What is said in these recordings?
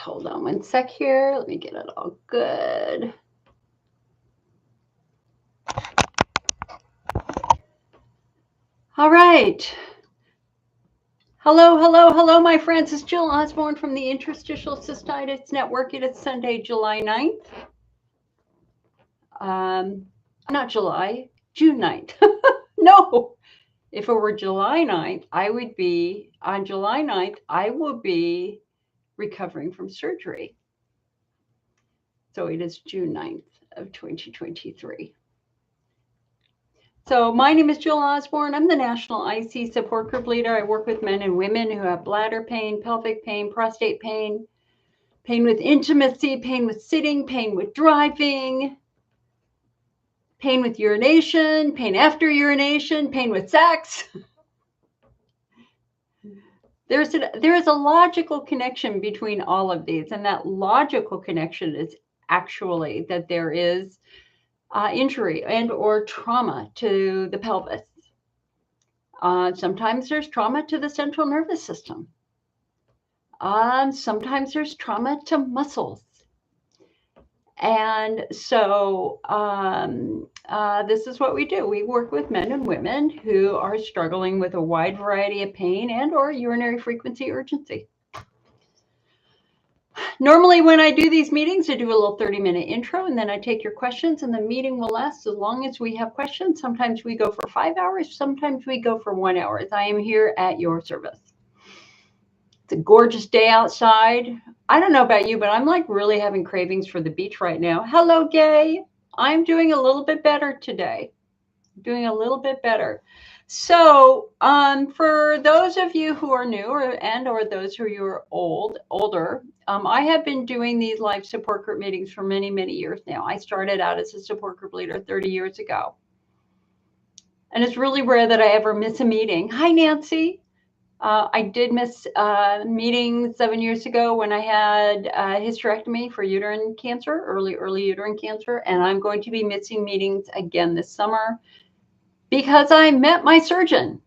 hold on one sec here. Let me get it all good. All right. Hello, my friends. It's Jill Osborne from the Interstitial Cystitis Network. It is Sunday, July 9th. Not July, June 9th. No, if it were July 9th, on July 9th, I will be recovering from surgery. So it is June 9th of 2023. So my name is Jill Osborne. I'm the National IC Support Group Leader. I work with men and women who have bladder pain, pelvic pain, prostate pain, pain with intimacy, pain with sitting, pain with driving, pain with urination, pain after urination, pain with sex. There is a logical connection between all of these, and that logical connection is actually that there is injury and or trauma to the pelvis. Sometimes there's trauma to the central nervous system. Sometimes there's trauma to muscles. And so this is what we do. We work with men and women who are struggling with a wide variety of pain and or urinary frequency urgency. Normally when I do these meetings, I do a little 30-minute intro, and then I take your questions, and the meeting will last as long as we have questions. Sometimes we go for 5 hours. Sometimes we go for 1 hour. I am here at your service. It's a gorgeous day outside. I don't know about you, but I'm like really having cravings for the beach right now. Hello, Gay. I'm doing a little bit better today. Doing a little bit better. So for those of you who are new or those who are older, I have been doing these live support group meetings for many, many years now. I started out as a support group leader 30 years ago. And it's really rare that I ever miss a meeting. Hi, Nancy. I did miss a meeting 7 years ago when I had a hysterectomy for uterine cancer, early uterine cancer. And I'm going to be missing meetings again this summer because I met my surgeon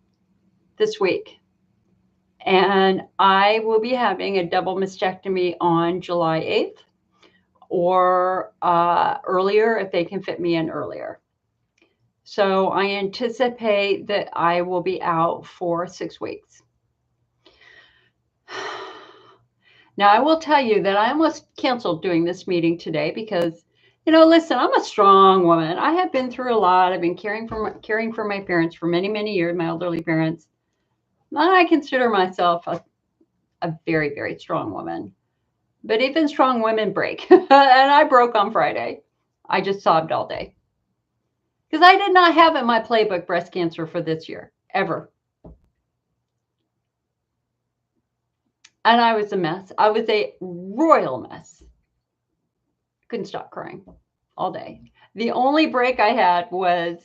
this week. And I will be having a double mastectomy on July 8th or earlier if they can fit me in earlier. So I anticipate that I will be out for 6 weeks. Now, I will tell you that I almost canceled doing this meeting today because, listen, I'm a strong woman. I have been through a lot. I've been caring for my parents for many, many years, my elderly parents. And I consider myself a very, very strong woman. But even strong women break. And I broke on Friday. I just sobbed all day. Because I did not have in my playbook breast cancer for this year, ever. And I was a mess. I was a royal mess. Couldn't stop crying all day. The only break I had was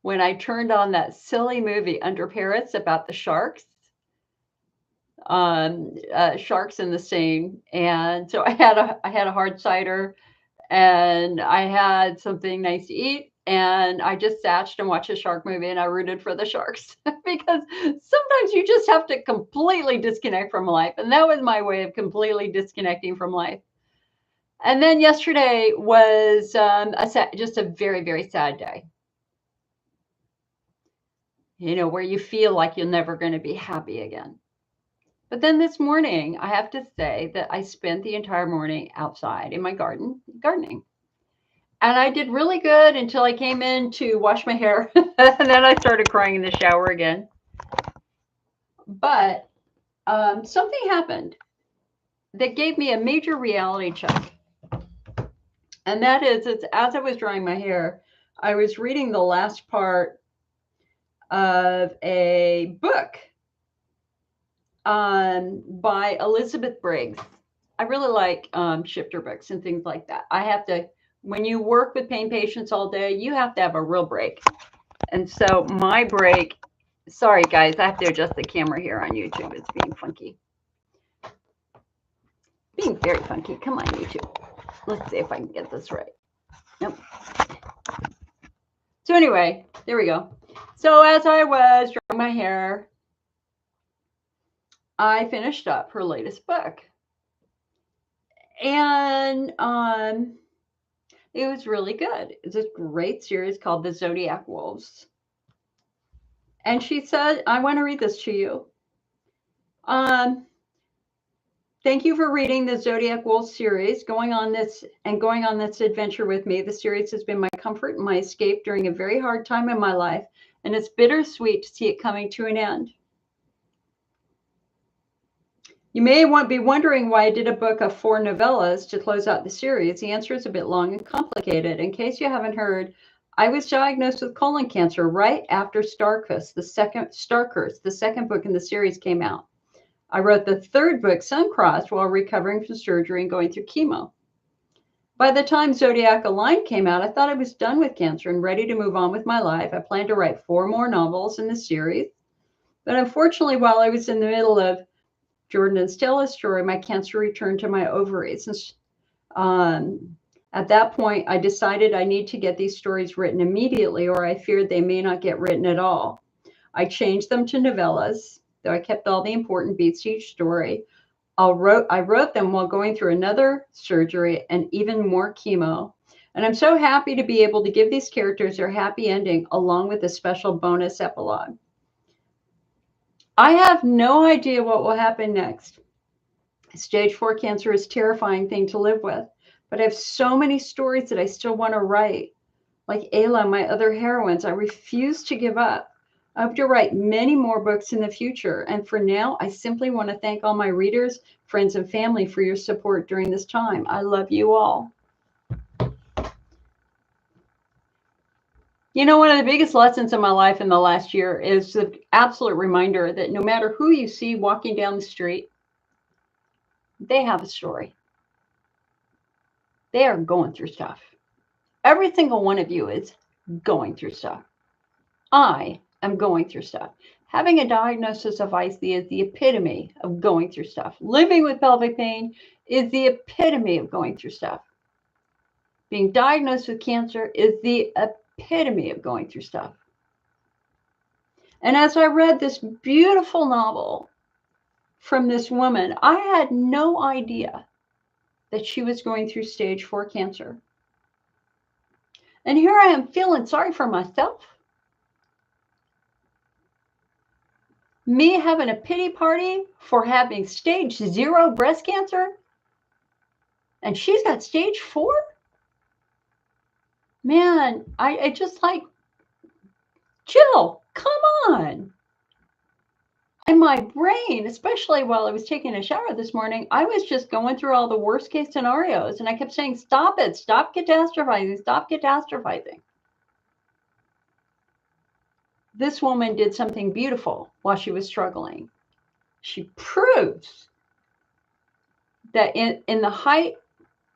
when I turned on that silly movie Under Paris about the sharks. Sharks in the Seine. And so I had a hard cider and I had something nice to eat. And I just sat and watched a shark movie and I rooted for the sharks because sometimes you just have to completely disconnect from life. And that was my way of completely disconnecting from life. And then yesterday was just a very, very sad day. Where you feel like you're never going to be happy again. But then this morning, I have to say that I spent the entire morning outside in my garden, gardening. And I did really good until I came in to wash my hair. And then I started crying in the shower again. But something happened that gave me a major reality check. And that is, as I was drying my hair, I was reading the last part of a book by Elizabeth Briggs. I really like shifter books and things like that. When you work with pain patients all day, you have to have a real break. And so my break, sorry guys, I have to adjust the camera here on YouTube. It's being funky. Being very funky. Come on, YouTube. Let's see if I can get this right. Nope. So anyway, there we go. So as I was drying my hair, I finished up her latest book. And it was really good. It's a great series called The Zodiac Wolves. And she said, I want to read this to you. Thank you for reading the Zodiac Wolves series, going on this adventure with me. The series has been my comfort and my escape during a very hard time in my life, and it's bittersweet to see it coming to an end. You may be wondering why I did a book of 4 novellas to close out the series. The answer is a bit long and complicated. In case you haven't heard, I was diagnosed with colon cancer right after Starcurse, the second book in the series came out. I wrote the third book, Suncrossed, while recovering from surgery and going through chemo. By the time Zodiac Aligned came out, I thought I was done with cancer and ready to move on with my life. I planned to write 4 more novels in the series. But unfortunately, while I was in the middle of Jordan and Stella's story, my cancer returned to my ovaries. At that point, I decided I need to get these stories written immediately, or I feared they may not get written at all. I changed them to novellas, though I kept all the important beats to each story. I wrote them while going through another surgery and even more chemo. And I'm so happy to be able to give these characters their happy ending along with a special bonus epilogue. I have no idea what will happen next. Stage 4 cancer is a terrifying thing to live with, but I have so many stories that I still want to write. Like Ayla, my other heroines, I refuse to give up. I hope to write many more books in the future. And for now, I simply want to thank all my readers, friends, and family for your support during this time. I love you all. You know, one of the biggest lessons in my life in the last year is the absolute reminder that no matter who you see walking down the street, they have a story. They are going through stuff. Every single one of you is going through stuff. I am going through stuff. Having a diagnosis of IC is the epitome of going through stuff. Living with pelvic pain is the epitome of going through stuff. Being diagnosed with cancer is the epitome of going through stuff. And as I read this beautiful novel from this woman, I had no idea that she was going through stage 4 cancer. And here I am feeling sorry for myself. Me having a pity party for having stage 0 breast cancer. And she's got stage 4? Man, I just like, Jill, come on. And my brain, especially while I was taking a shower this morning, I was just going through all the worst case scenarios. And I kept saying, stop it, stop catastrophizing, stop catastrophizing. This woman did something beautiful while she was struggling. She proves that in the height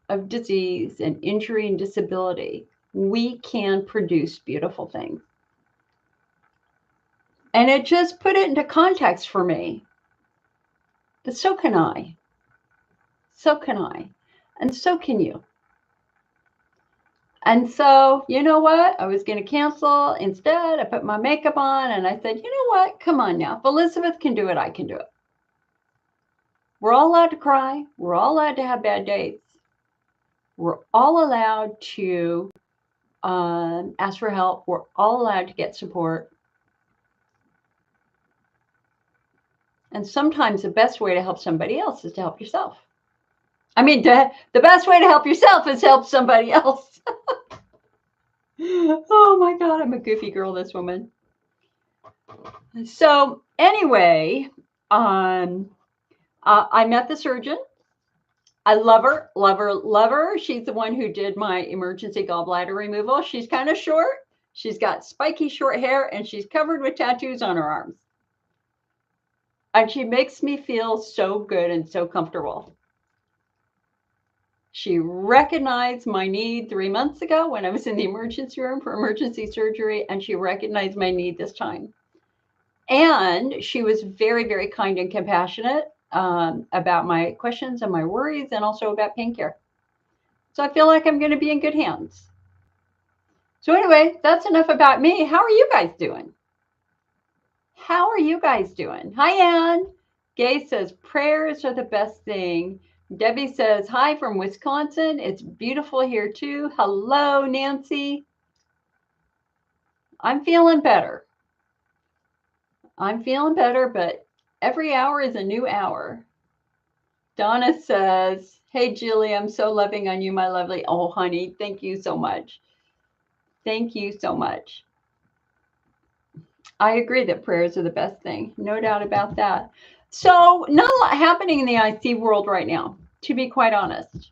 of disease and injury and disability, we can produce beautiful things. And it just put it into context for me. But so can I. So can I. And so can you. And so, you know what? I was going to cancel. Instead, I put my makeup on and I said, you know what? Come on now. If Elizabeth can do it, I can do it. We're all allowed to cry. We're all allowed to have bad days. We're all allowed to ask for help. We're all allowed to get support. And sometimes the best way to help somebody else is to help yourself. I mean, the best way to help yourself is to help somebody else. Oh my God, I'm a goofy girl, this woman. So anyway, I met the surgeon. I love her, love her, love her. She's the one who did my emergency gallbladder removal. She's kind of short. She's got spiky short hair and she's covered with tattoos on her arms. And she makes me feel so good and so comfortable. She recognized my need 3 months ago when I was in the emergency room for emergency surgery, and she recognized my need this time. And she was very, very kind and compassionate about my questions and my worries, and also about pain care. So I feel like I'm going to be in good hands. So anyway, that's enough about me. How are you guys doing? How are you guys doing? Hi, Ann. Gay says, prayers are the best thing. Debbie says, hi from Wisconsin. It's beautiful here too. Hello, Nancy. I'm feeling better. But every hour is a new hour. Donna says, hey, Julie, I'm so loving on you, my lovely. Oh, honey, thank you so much. Thank you so much. I agree that prayers are the best thing. No doubt about that. So not a lot happening in the IC world right now, to be quite honest.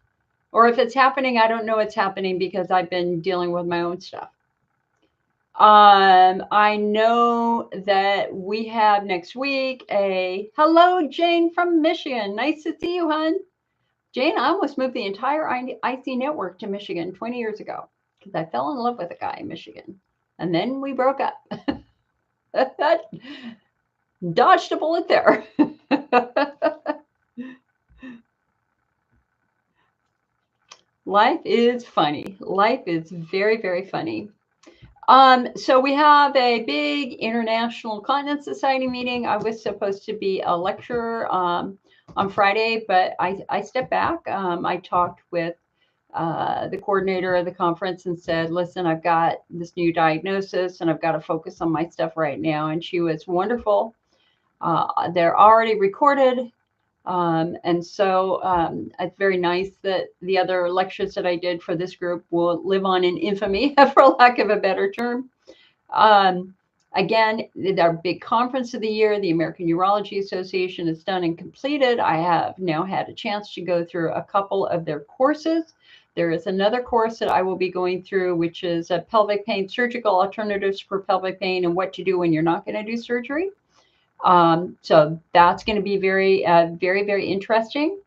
Or if it's happening, I don't know it's happening because I've been dealing with my own stuff. I know that we have next week hello, Jane from Michigan. Nice to see you, hon. Jane, I almost moved the entire IC network to Michigan 20 years ago because I fell in love with a guy in Michigan. And then we broke up. Dodged a bullet there. Life is funny. Life is very, very funny. So we have a big International Continence Society meeting. I was supposed to be a lecturer on Friday, but I stepped back. I talked with the coordinator of the conference and said, listen, I've got this new diagnosis and I've got to focus on my stuff right now. And she was wonderful. They're already recorded. And so it's very nice that the other lectures that I did for this group will live on in infamy, for lack of a better term. Again, our big conference of the year, the American Urology Association, is done and completed. I have now had a chance to go through a couple of their courses. There is another course that I will be going through, which is a pelvic pain, surgical alternatives for pelvic pain and what to do when you're not going to do surgery. So that's going to be very, very interesting.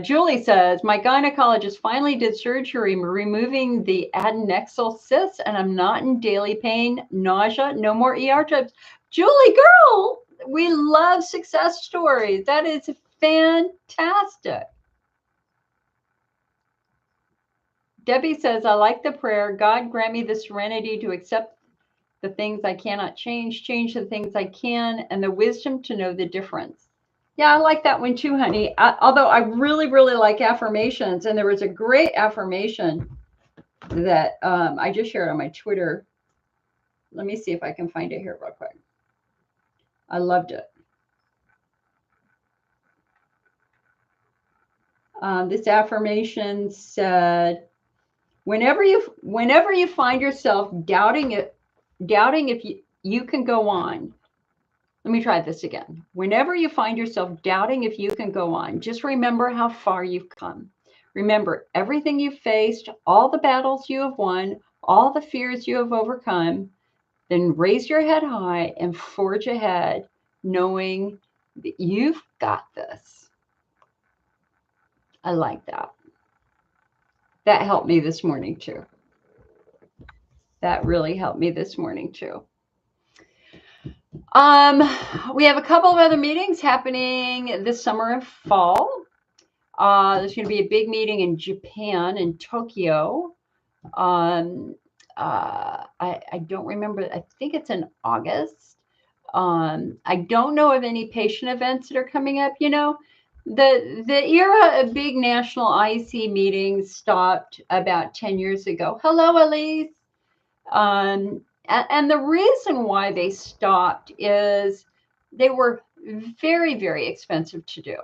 Julie says, my gynecologist finally did surgery removing the adnexal cyst, and I'm not in daily pain, nausea, no more ER trips. Julie, girl, we love success stories. That is fantastic. Debbie says, I like the prayer. God grant me the serenity to accept the things I cannot change the things I can, and the wisdom to know the difference. Yeah, I like that one too, honey. Although I really, really like affirmations. And there was a great affirmation that I just shared on my Twitter. Let me see if I can find it here real quick. I loved it. This affirmation said, whenever you find yourself doubting if you can go on. Let me try this again. Whenever you find yourself doubting if you can go on, just remember how far you've come. Remember everything you've faced, all the battles you have won, all the fears you have overcome. Then raise your head high and forge ahead, knowing that you've got this. I like that. That helped me this morning too. That really helped me this morning too. We have a couple of other meetings happening this summer and fall. There's going to be a big meeting in Japan, in Tokyo. I don't remember. I think it's in August. I don't know of any patient events that are coming up. You know, the era of big national IC meetings stopped about 10 years ago. Hello, Elise. And the reason why they stopped is they were very, very expensive to do.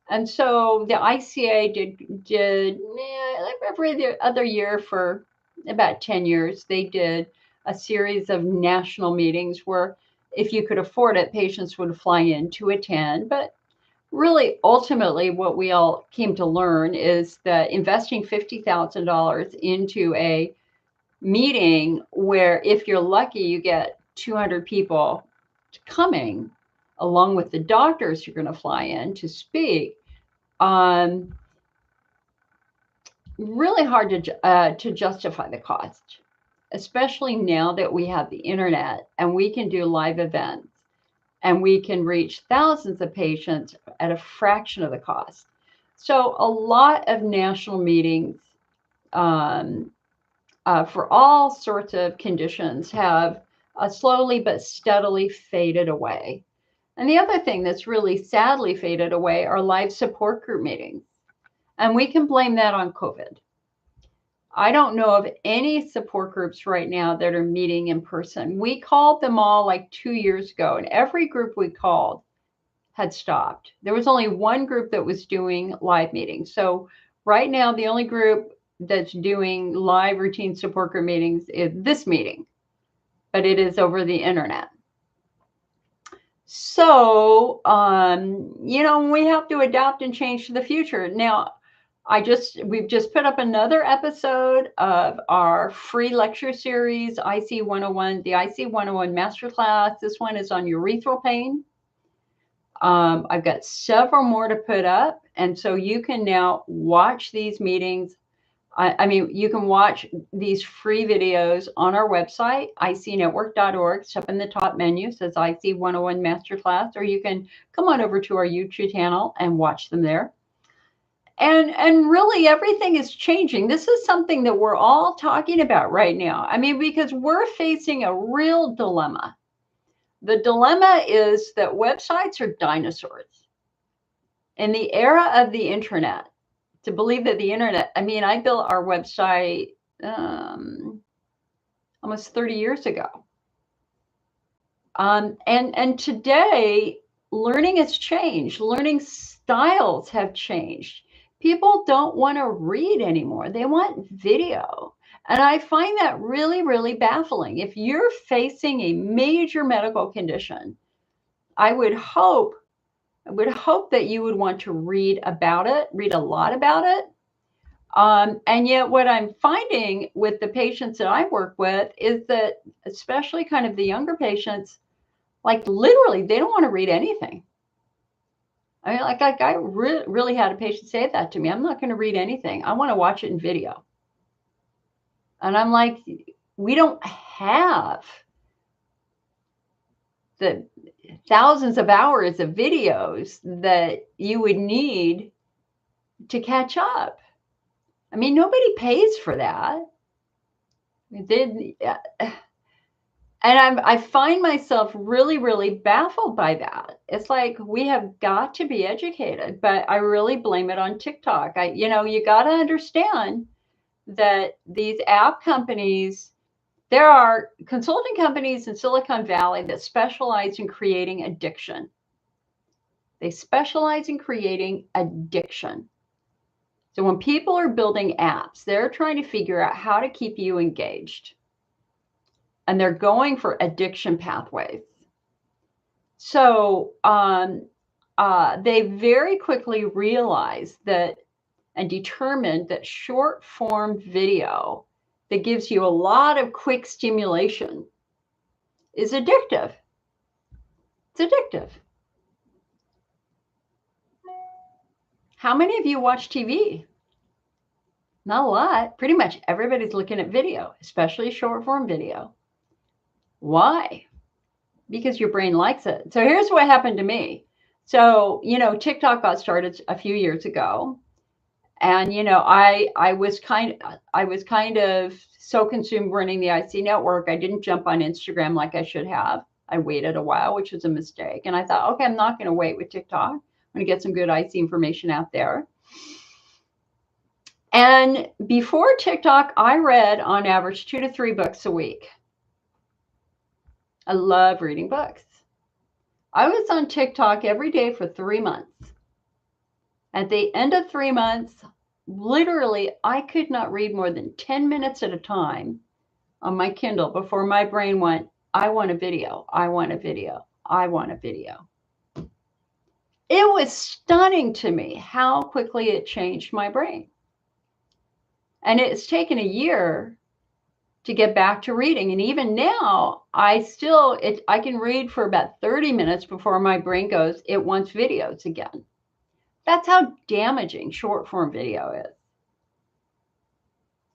And so the ICA did every other year for about 10 years, they did a series of national meetings where if you could afford it, patients would fly in to attend. But really, ultimately, what we all came to learn is that investing $50,000 into a meeting where if you're lucky, you get 200 people coming along with the doctors you're going to fly in to speak. Really hard to justify the cost, especially now that we have the internet and we can do live events and we can reach thousands of patients at a fraction of the cost. So a lot of national meetings for all sorts of conditions have slowly but steadily faded away. And the other thing that's really sadly faded away are live support group meetings. And we can blame that on COVID. I don't know of any support groups right now that are meeting in person. We called them all like 2 years ago, and every group we called had stopped. There was only one group that was doing live meetings. So right now, the only group that's doing live routine support group meetings is this meeting, but it is over the internet. So, we have to adapt and change to the future. Now, we've just put up another episode of our free lecture series, IC 101, the IC 101 Masterclass. This one is on urethral pain. I've got several more to put up. And so you can now watch these meetings. You can watch these free videos on our website, icnetwork.org. It's up in the top menu, says IC 101 Masterclass, or you can come on over to our YouTube channel and watch them there. And really everything is changing. This is something that we're all talking about right now. Because we're facing a real dilemma. The dilemma is that websites are dinosaurs. In the era of the internet, to believe that the internet, I built our website almost 30 years ago. And today, learning has changed. Learning styles have changed. People don't want to read anymore. They want video. And I find that really, really baffling. If you're facing a major medical condition, I would hope that you would want to read about it, read a lot about it. And yet what I'm finding with the patients that I work with is that, especially kind of the younger patients, like literally, they don't want to read anything. I really had a patient say that to me. I'm not going to read anything. I want to watch it in video. And I'm like, we don't have the thousands of hours of videos that you would need to catch up. Nobody pays for that. And I find myself really, really baffled by that. It's like we have got to be educated, but I really blame it on TikTok. You got to understand that these app companies, there are consulting companies in Silicon Valley that specialize in creating addiction. They specialize in creating addiction. So when people are building apps, they're trying to figure out how to keep you engaged. And they're going for addiction pathways. So they very quickly realized that and determined that short form video that gives you a lot of quick stimulation is addictive. It's addictive. How many of you watch TV? Not a lot. Pretty much everybody's looking at video, especially short form video. Why? Because your brain likes it. So here's what happened to me. So, TikTok got started a few years ago. And, I was kind of so consumed running the IC network. I didn't jump on Instagram like I should have. I waited a while, which was a mistake. And I thought, okay, I'm not going to wait with TikTok. I'm going to get some good IC information out there. And before TikTok, I read on average 2 to 3 books a week. I love reading books. I was on TikTok every day for 3 months. At the end of 3 months, literally, I could not read more than 10 minutes at a time on my Kindle before my brain went, I want a video, I want a video, I want a video. It was stunning to me how quickly it changed my brain. And it's taken a year to get back to reading. And even now, I can read for about 30 minutes before my brain goes, it wants videos again. That's how damaging short form video is.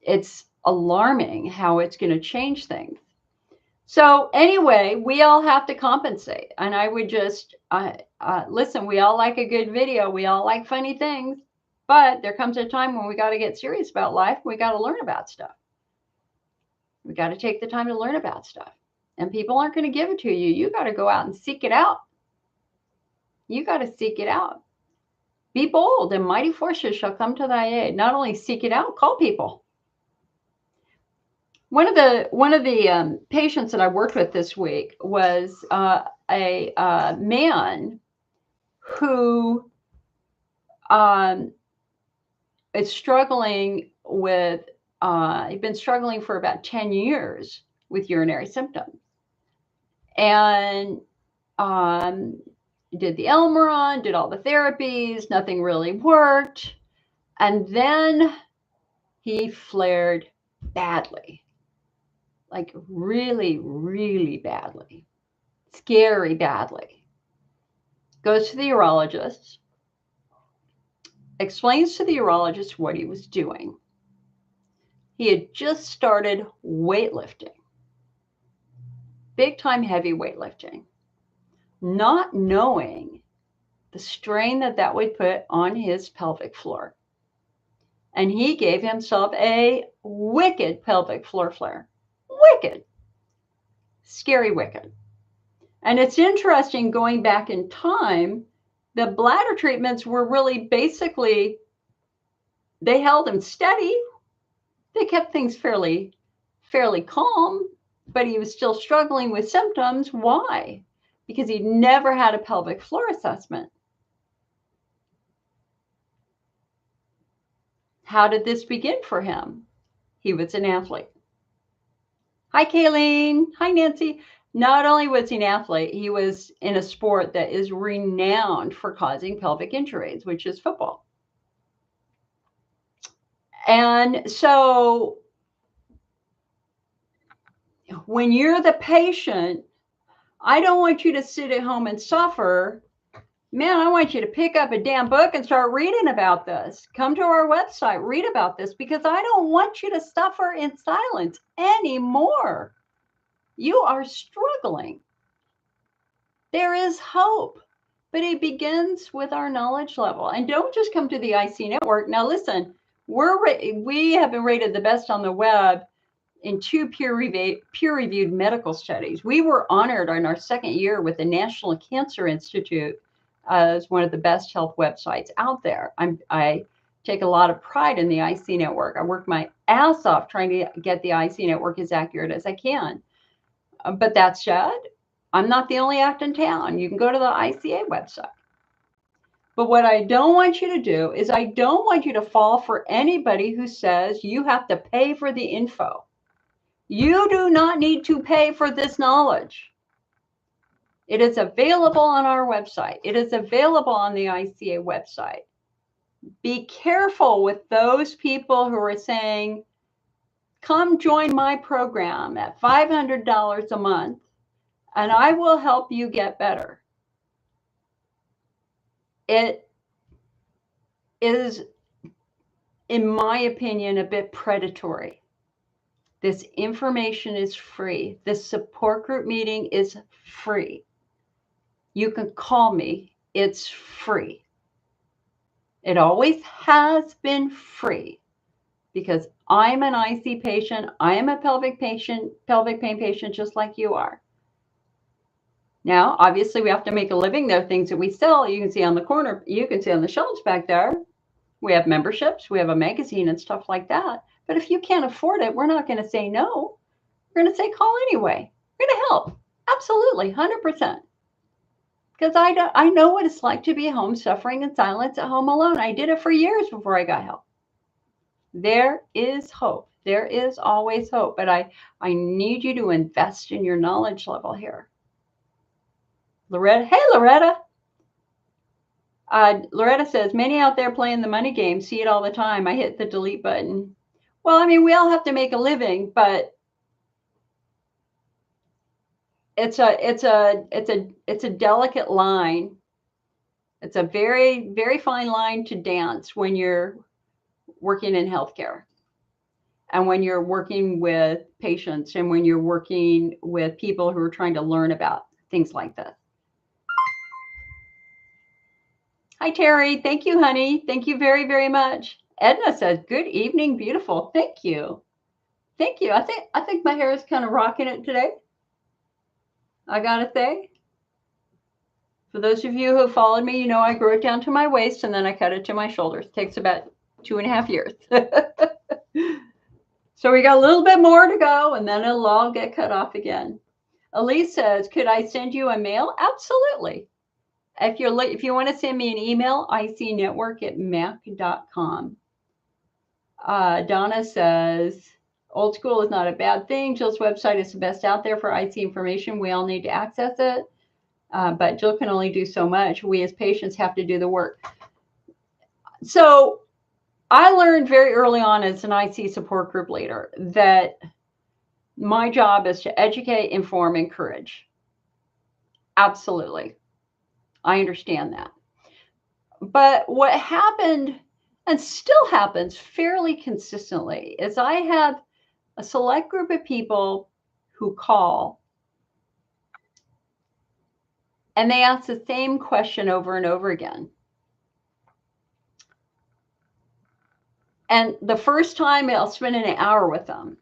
It's alarming how it's going to change things. So anyway, we all have to compensate. And I would just, listen, we all like a good video. We all like funny things. But there comes a time when we got to get serious about life. We got to learn about stuff. We got to take the time to learn about stuff. And people aren't going to give it to you. You got to go out and seek it out. You got to seek it out. Be bold, and mighty forces shall come to thy aid. Not only seek it out, call people. One of the patients that I worked with this week was a man who is struggling with. He'd been struggling for about 10 years with urinary symptoms, and did the Elmeron, did all the therapies, nothing really worked. And then he flared badly, like really, really badly, scary badly. Goes to the urologist, explains to the urologist what he was doing. He had just started weightlifting, big time heavy weightlifting, not knowing the strain that would put on his pelvic floor. And he gave himself a wicked pelvic floor flare. Wicked. Scary wicked. And it's interesting, going back in time, the bladder treatments were really basically, they held him steady. They kept things fairly calm, but he was still struggling with symptoms. Why? Because he never had a pelvic floor assessment. How did this begin for him? He was an athlete. Hi, Kayleen. Hi, Nancy. Not only was he an athlete, he was in a sport that is renowned for causing pelvic injuries, which is football. And so when you're the patient, I don't want you to sit at home and suffer. Man, I want you to pick up a damn book and start reading about this. Come to our website, read about this, because I don't want you to suffer in silence anymore. You are struggling. There is hope, but it begins with our knowledge level. And don't just come to the IC Network. Now, listen, we have been rated the best on the web in 2 peer-reviewed medical studies. We were honored in our second year with the National Cancer Institute as one of the best health websites out there. I take a lot of pride in the IC Network. I work my ass off trying to get the IC Network as accurate as I can. But that said, I'm not the only act in town. You can go to the ICA website. But what I don't want you to do is I don't want you to fall for anybody who says you have to pay for the info. You do not need to pay for this knowledge. It is available on our website. It is available on the ICA website. Be careful with those people who are saying, come join my program at $500 a month, and I will help you get better. It is, in my opinion, a bit predatory. This information is free. This support group meeting is free. You can call me. It's free. It always has been free because I'm an IC patient. I am a pelvic pain patient, just like you are. Now, obviously, we have to make a living. There are things that we sell. You can see on the corner, you can see on the shelves back there. We have memberships. We have a magazine and stuff like that. But if you can't afford it, we're not going to say no. We're going to say call anyway. We're going to help. Absolutely, 100%. Because I know what it's like to be home suffering in silence at home alone. I did it for years before I got help. There is hope. There is always hope. But I need you to invest in your knowledge level here. Loretta, hey, Loretta. Loretta says, many out there playing the money game see it all the time. I hit the delete button. Well, I mean, we all have to make a living, but it's a delicate line. It's a very, very fine line to dance when you're working in healthcare and when you're working with patients and when you're working with people who are trying to learn about things like this. Hi, Terry. Thank you, honey. Thank you very, very much. Edna says, good evening, beautiful. Thank you. Thank you. I think my hair is kind of rocking it today. I got to say. For those of you who followed me, you know I grew it down to my waist and then I cut it to my shoulders. It takes about 2.5 years. So we got a little bit more to go and then it'll all get cut off again. Elise says, could I send you a mail? Absolutely. If you want to send me an email, icnetwork@mac.com. Donna says, old school is not a bad thing. Jill's website is the best out there for IC information. We all need to access it. But Jill can only do so much. We as patients have to do the work. So I learned very early on as an IC support group leader that my job is to educate, inform, encourage. Absolutely. I understand that. But what happened and still happens fairly consistently is I have a select group of people who call and they ask the same question over and over again. And the first time I'll spend an hour with them.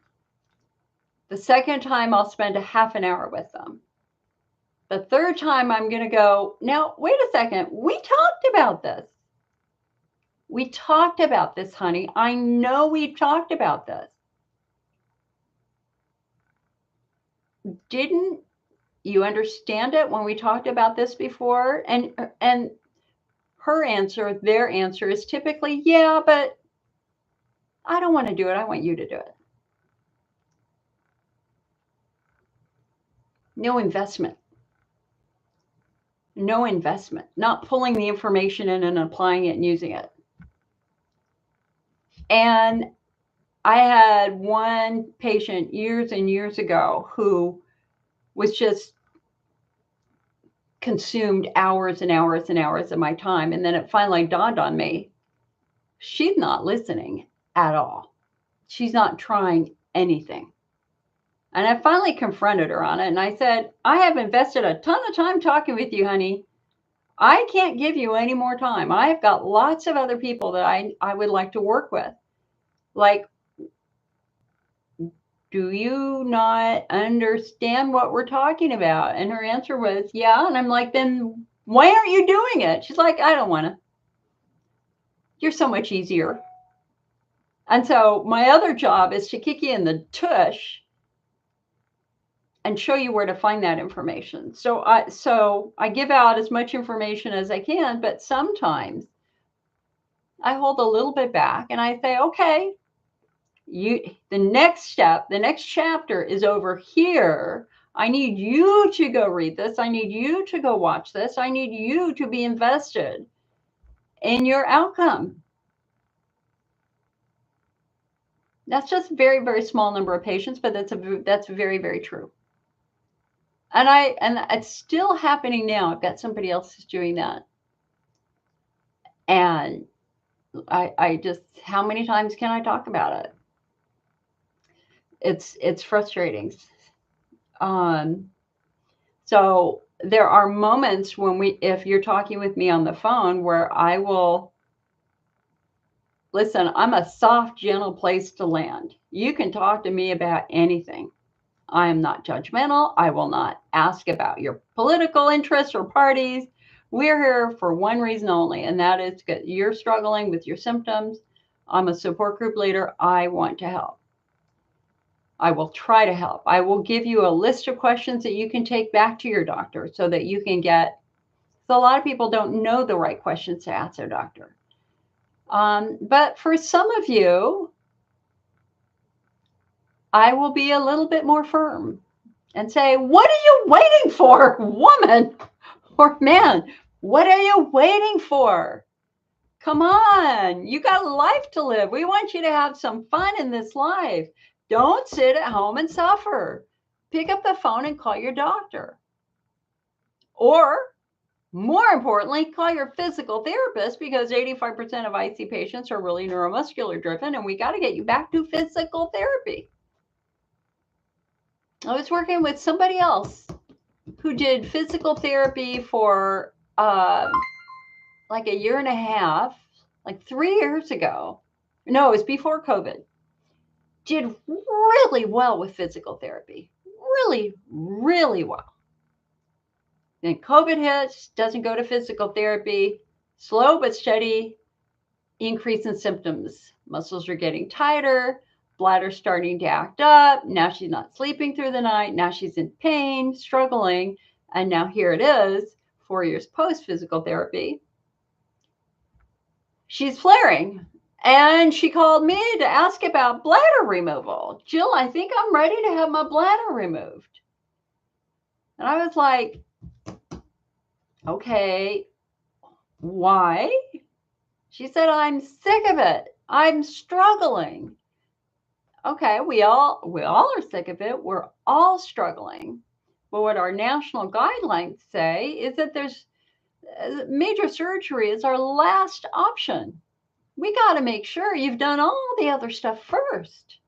The second time I'll spend a half an hour with them. The third time I'm going to go, now, wait a second. We talked about this. We talked about this, honey. I know we talked about this. Didn't you understand it when we talked about this before? And her answer, their answer is typically, yeah, but I don't want to do it. I want you to do it. No investment. No investment. Not pulling the information in and applying it and using it. And I had one patient years and years ago who was just consumed hours and hours and hours of my time. And then it finally dawned on me, she's not listening at all. She's not trying anything. And I finally confronted her on it. And I said, I have invested a ton of time talking with you, honey. I can't give you any more time. I've got lots of other people that I would like to work with. Like, do you not understand what we're talking about? And her answer was, yeah. And I'm like, then why aren't you doing it? She's like, I don't want to. You're so much easier. And so my other job is to kick you in the tush and show you where to find that information. So I give out as much information as I can, but sometimes I hold a little bit back and I say, okay, the next step, the next chapter is over here. I need you to go read this. I need you to go watch this. I need you to be invested in your outcome. That's just a very, very small number of patients, but that's very, very true. And it's still happening now. I've got somebody else who's doing that. And I just, how many times can I talk about it? It's frustrating. So there are moments when if you're talking with me on the phone where I will, listen, I'm a soft, gentle place to land. You can talk to me about anything. I am not judgmental. I will not ask about your political interests or parties. We're here for one reason only, and that is that you're struggling with your symptoms. I'm a support group leader. I want to help. I will try to help. I will give you a list of questions that you can take back to your doctor so that you can get, so a lot of people don't know the right questions to ask their doctor. But for some of you, I will be a little bit more firm and say, what are you waiting for, woman or man? What are you waiting for? Come on, you got a life to live. We want you to have some fun in this life. Don't sit at home and suffer. Pick up the phone and call your doctor. Or, more importantly, call your physical therapist, because 85% of IC patients are really neuromuscular driven, and we got to get you back to physical therapy. I was working with somebody else who did physical therapy for like a year and a half, like 3 years ago. No, it was before COVID. Did really well with physical therapy. Really, really well. Then COVID hits, doesn't go to physical therapy, slow but steady increase in symptoms. Muscles are getting tighter, bladder's starting to act up. Now she's not sleeping through the night. Now she's in pain, struggling. And now here it is, 4 years post physical therapy. She's flaring. And she called me to ask about bladder removal. Jill, I think I'm ready to have my bladder removed. And I was like, okay, why? She said, I'm sick of it. I'm struggling. Okay, we all are sick of it. We're all struggling. But what our national guidelines say is that there's major surgery is our last option. We got to make sure you've done all the other stuff first.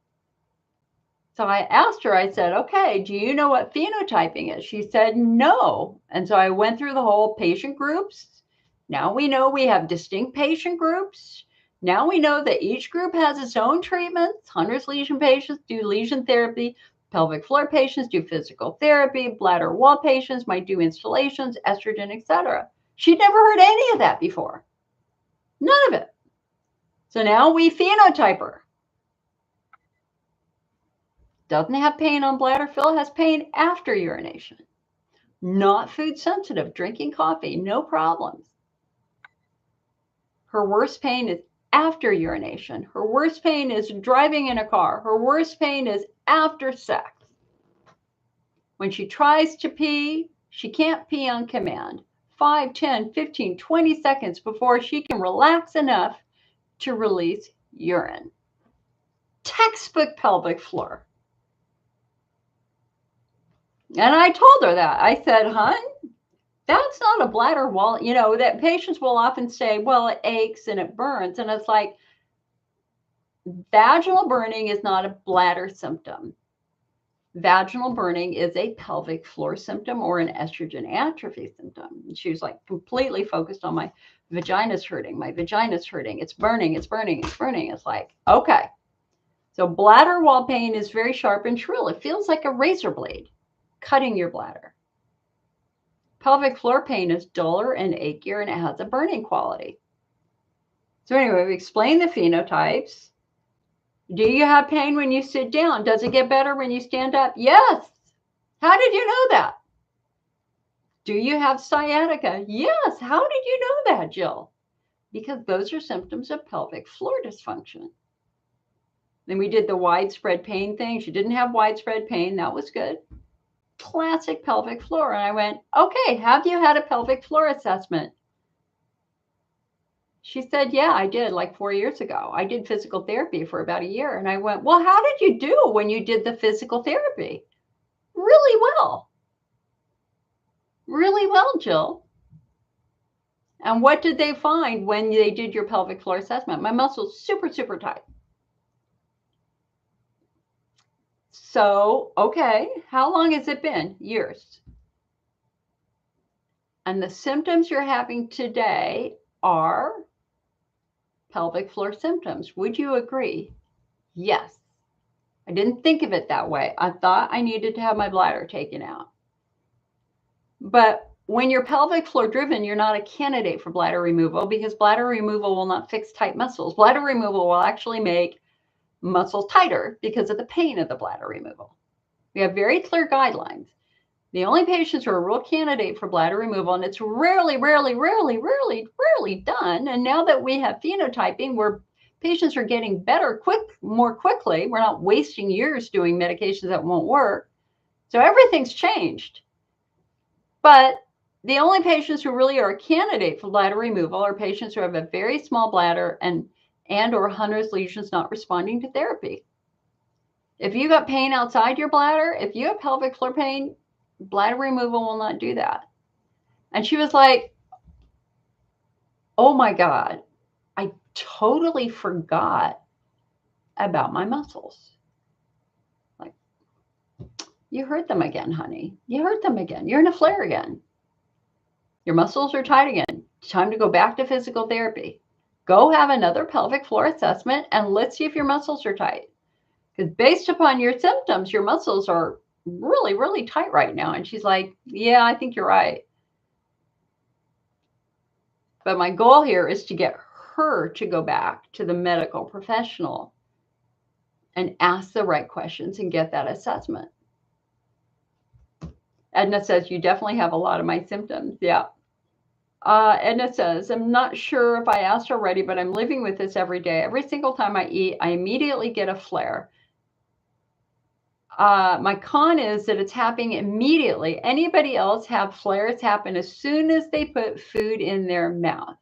So I asked her, I said, okay, do you know what phenotyping is? She said, no. And so I went through the whole patient groups. Now we know we have distinct patient groups. Now we know that each group has its own treatments. Hunner's lesion patients do lesion therapy. Pelvic floor patients do physical therapy. Bladder wall patients might do installations, estrogen, etc. She'd never heard any of that before. None of it. So now we phenotype her. Doesn't have pain on bladder fill, has pain after urination. Not food sensitive, drinking coffee, no problems. Her worst pain is after urination. Her worst pain is driving in a car. Her worst pain is after sex. When she tries to pee, she can't pee on command. 5, 10, 15, 20 seconds before she can relax enough to release urine. Textbook pelvic floor. And I told her that. I said, hun, that's not a bladder wall. You know, that patients will often say, well, it aches and it burns. And it's like, vaginal burning is not a bladder symptom. Vaginal burning is a pelvic floor symptom or an estrogen atrophy symptom. And she was like completely focused on my vagina's hurting. My vagina's hurting. It's burning. It's burning. It's burning. It's like, okay. So bladder wall pain is very sharp and shrill. It feels like a razor blade cutting your bladder. Pelvic floor pain is duller and achier, and it has a burning quality. So anyway, we explained the phenotypes. Do you have pain when you sit down? Does it get better when you stand up? Yes. How did you know that? Do you have sciatica? Yes. How did you know that, Jill? Because those are symptoms of pelvic floor dysfunction. Then we did the widespread pain thing. She didn't have widespread pain. That was good. Classic pelvic floor. And I went, okay, have you had a pelvic floor assessment? She said, yeah, I did like 4 years ago. I did physical therapy for about a year. And I went, well, how did you do when you did the physical therapy? Really well. Really well, Jill. And what did they find when they did your pelvic floor assessment? My muscles super, super tight. So, okay, how long has it been? Years. And the symptoms you're having today are pelvic floor symptoms. Would you agree? Yes. I didn't think of it that way. I thought I needed to have my bladder taken out. But when you're pelvic floor driven, you're not a candidate for bladder removal because bladder removal will not fix tight muscles. Bladder removal will actually make muscles tighter because of the pain of the bladder removal. We have very clear guidelines. The only patients who are a real candidate for bladder removal, and it's rarely done. And now that we have phenotyping where patients are getting better more quickly, we're not wasting years doing medications that won't work. So everything's changed. But the only patients who really are a candidate for bladder removal are patients who have a very small bladder and or Hunner's lesions not responding to therapy. If you got pain outside your bladder, if you have pelvic floor pain, bladder removal will not do that. And she was like, oh my God, I totally forgot about my muscles. Like, you hurt them again, honey. You hurt them again. You're in a flare again. Your muscles are tight again. It's time to go back to physical therapy. Go have another pelvic floor assessment and let's see if your muscles are tight. Because based upon your symptoms, your muscles are really tight right now. And she's like, yeah, I think you're right. But my goal here is to get her to go back to the medical professional and ask the right questions and get that assessment. Edna says, you definitely have a lot of my symptoms. Yeah. Edna says, I'm not sure if I asked already, but I'm living with this every day. Every single time I eat, I immediately get a flare. My con is that it's happening immediately. Anybody else have flares happen as soon as they put food in their mouth?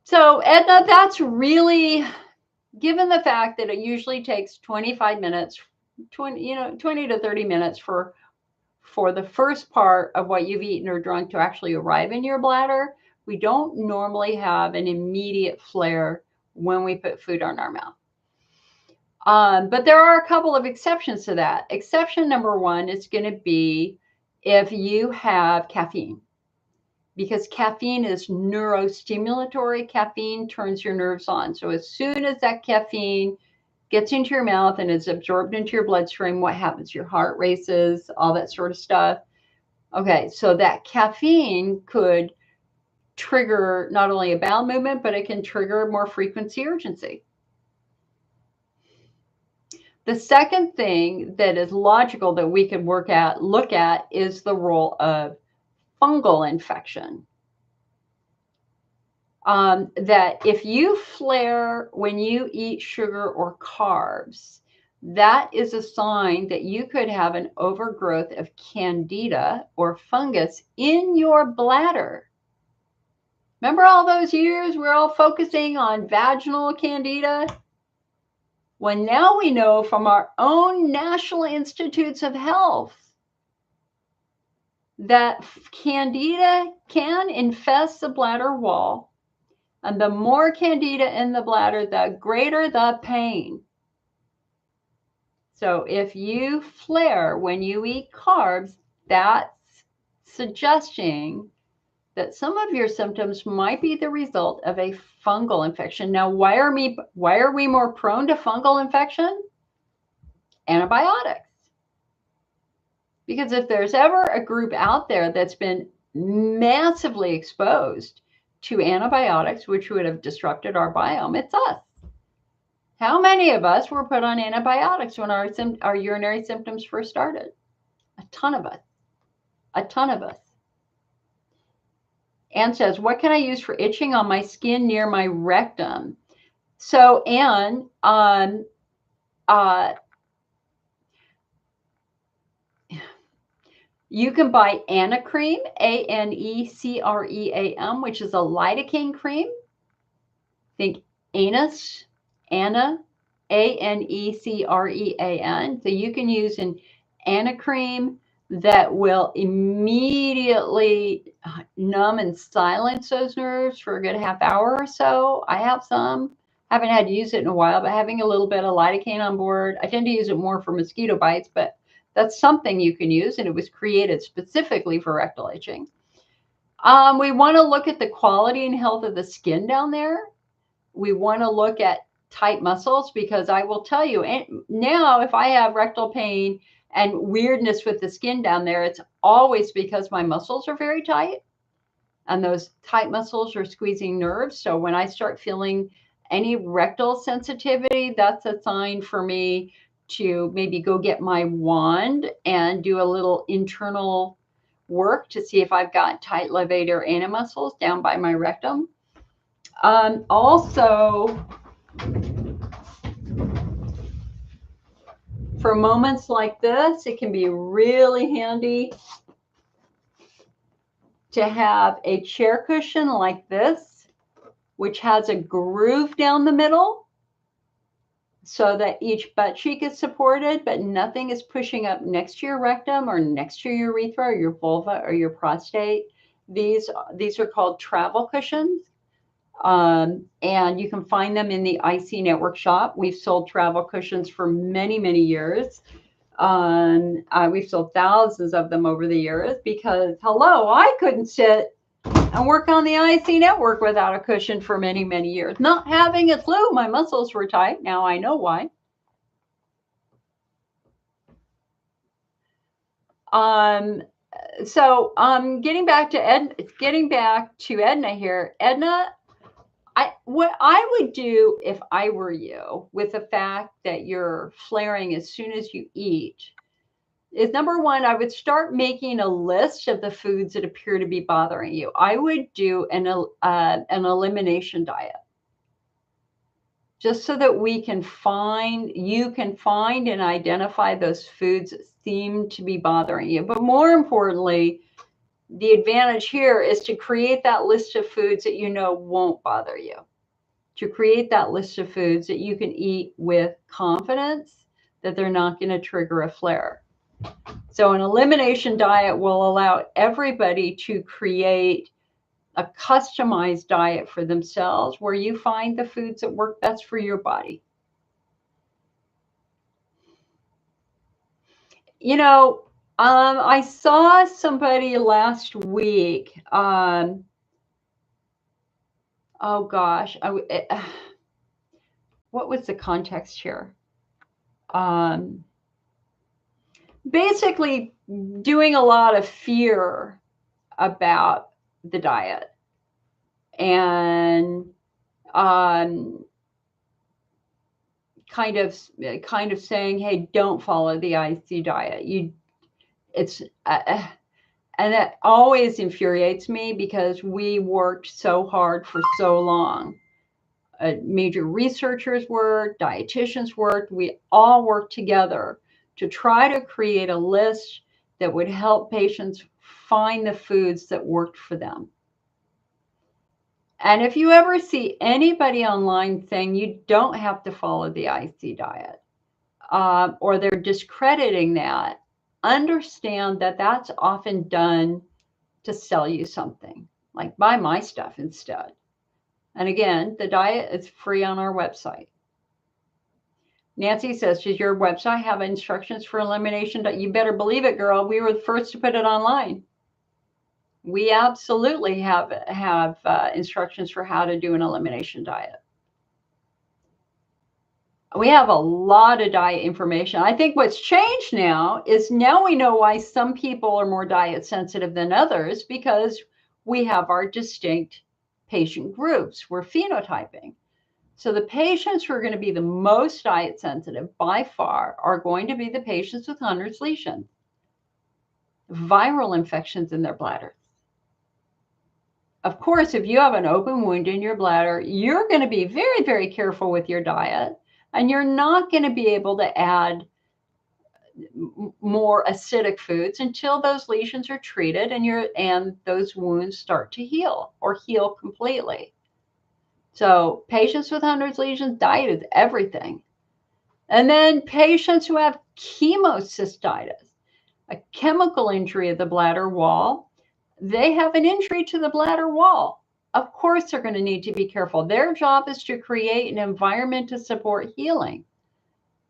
So Edna, that's really, given the fact that it usually takes 25 minutes, 20 to 30 minutes for the first part of what you've eaten or drunk to actually arrive in your bladder, we don't normally have an immediate flare when we put food on our mouth. But there are a couple of exceptions to that. Exception number one is going to be if you have caffeine, because caffeine is neurostimulatory. Caffeine turns your nerves on. So as soon as that caffeine gets into your mouth and is absorbed into your bloodstream, what happens? Your heart races, all that sort of stuff. Okay, so that caffeine could trigger not only a bowel movement, but it can trigger more frequency urgency. The second thing that is logical that we could look at is the role of fungal infection. That if you flare when you eat sugar or carbs, that is a sign that you could have an overgrowth of candida or fungus in your bladder. Remember all those years we're all focusing on vaginal candida? Well, now we know from our own National Institutes of Health that candida can infest the bladder wall. And the more candida in the bladder, the greater the pain. So if you flare when you eat carbs, that's suggesting that some of your symptoms might be the result of a fungal infection. Now, why are we more prone to fungal infection? Antibiotics. Because if there's ever a group out there that's been massively exposed to antibiotics, which would have disrupted our biome, it's us. How many of us were put on antibiotics when our urinary symptoms first started? A ton of us. A ton of us. Anne says, what can I use for itching on my skin near my rectum? So, Anne, you can buy Anna cream, ANECREAM, which is a lidocaine cream. Think anus, Anna, ANECREAN. So you can use an Anna cream that will immediately numb and silence those nerves for a good half hour or so. I have some. Haven't had to use it in a while, but having a little bit of lidocaine on board. I tend to use it more for mosquito bites, but that's something you can use, and it was created specifically for rectal itching. We want to look at the quality and health of the skin down there. We want to look at tight muscles, because I will tell you, now if I have rectal pain and weirdness with the skin down there, it's always because my muscles are very tight, and those tight muscles are squeezing nerves. So when I start feeling any rectal sensitivity, that's a sign for me to maybe go get my wand and do a little internal work to see if I've got tight levator ana muscles down by my rectum. Also, for moments like this, it can be really handy to have a chair cushion like this, which has a groove down the middle so that each butt cheek is supported, but nothing is pushing up next to your rectum or next to your urethra or your vulva or your prostate. These are called travel cushions. And you can find them in the IC Network shop. We've sold travel cushions for many, many years. We've sold thousands of them over the years because, hello, I couldn't sit and work on the IC Network without a cushion for many, many years. Not having a clue, my muscles were tight. Now I know why. So getting back to Edna here. Edna, what I would do if I were you, with the fact that you're flaring as soon as you eat, is number one, I would start making a list of the foods that appear to be bothering you. I would do an elimination diet, just so that you can find and identify those foods that seem to be bothering you. But more importantly, the advantage here is to create that list of foods that you know won't bother you. To create that list of foods that you can eat with confidence that they're not going to trigger a flare. So an elimination diet will allow everybody to create a customized diet for themselves where you find the foods that work best for your body. You know, I saw somebody last week. Oh gosh, what was the context here? Basically, doing a lot of fear about the diet, and kind of saying, hey, don't follow the IC diet. And that always infuriates me, because we worked so hard for so long. Major researchers worked, dietitians worked, we all worked together to try to create a list that would help patients find the foods that worked for them. And if you ever see anybody online saying you don't have to follow the IC diet, or they're discrediting that, understand that that's often done to sell you something, like buy my stuff instead. And again, the diet is free on our website. Nancy says, does your website have instructions for elimination? You better believe it, girl. We were the first to put it online. We absolutely have instructions for how to do an elimination diet. We have a lot of diet information. I think what's changed now is now we know why some people are more diet sensitive than others, because we have our distinct patient groups. We're phenotyping. So the patients who are going to be the most diet sensitive by far are going to be the patients with Hunner's lesions, viral infections in their bladder. Of course, if you have an open wound in your bladder, you're going to be very, very careful with your diet, and you're not going to be able to add more acidic foods until those lesions are treated and those wounds start to heal or heal completely. So patients with Hunner's lesions, diet is everything. And then patients who have chemocystitis, a chemical injury of the bladder wall, they have an injury to the bladder wall. Of course, they're going to need to be careful. Their job is to create an environment to support healing.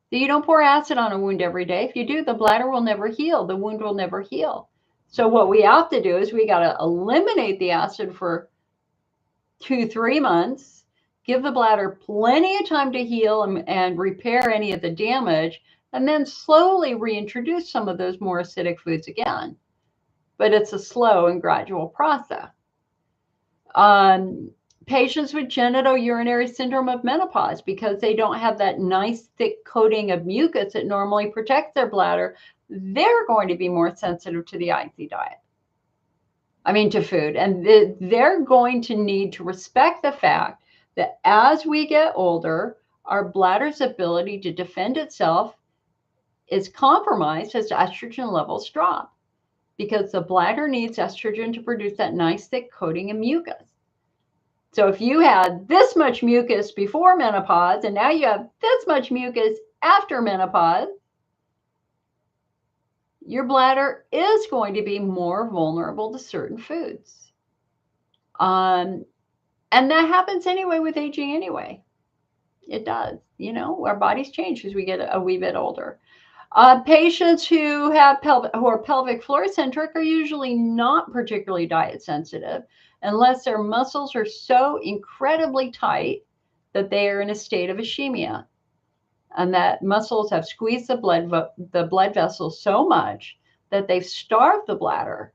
So you don't pour acid on a wound every day. If you do, the bladder will never heal. The wound will never heal. So what we have to do is we got to eliminate the acid for 2-3 months, give the bladder plenty of time to heal and repair any of the damage, and then slowly reintroduce some of those more acidic foods again. But it's a slow and gradual process. Patients with genitourinary syndrome of menopause, because they don't have that nice thick coating of mucus that normally protects their bladder, they're going to be more sensitive to the IC diet. To food. And they're going to need to respect the fact that as we get older, our bladder's ability to defend itself is compromised as estrogen levels drop, because the bladder needs estrogen to produce that nice thick coating of mucus. So if you had this much mucus before menopause and now you have this much mucus after menopause, your bladder is going to be more vulnerable to certain foods. And that happens anyway with aging anyway. It does. Our bodies change as we get a wee bit older. Patients who are pelvic floor centric are usually not particularly diet sensitive unless their muscles are so incredibly tight that they are in a state of ischemia, and that muscles have squeezed the blood vessels so much that they've starved the bladder